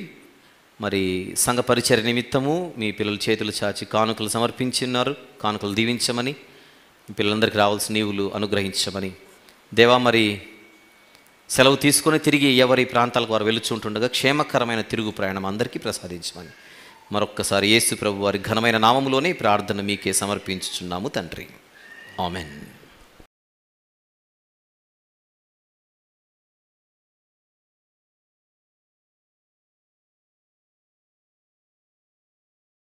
మరి సంఘ పరిచర్య నిమిత్తము మీ పిల్లలు చేతులు చాచి కానుకలు సమర్పించి ఉన్నారు. కానుకలు దీవించమని, పిల్లలందరికీ రావాల్సిన నీవులు అనుగ్రహించమని దేవా, మరి సెలవు తీసుకొని తిరిగి ఎవరి ప్రాంతాలకు వారు వెలుచుంటుండగా క్షేమకరమైన తిరుగు ప్రయాణం అందరికీ ప్రసాదించమని మరొక్కసారి యేసు ప్రభు వారి ఘనమైన నామములోనే ప్రార్థన మీకే సమర్పించుచున్నాము తండ్రి, ఆమెన్.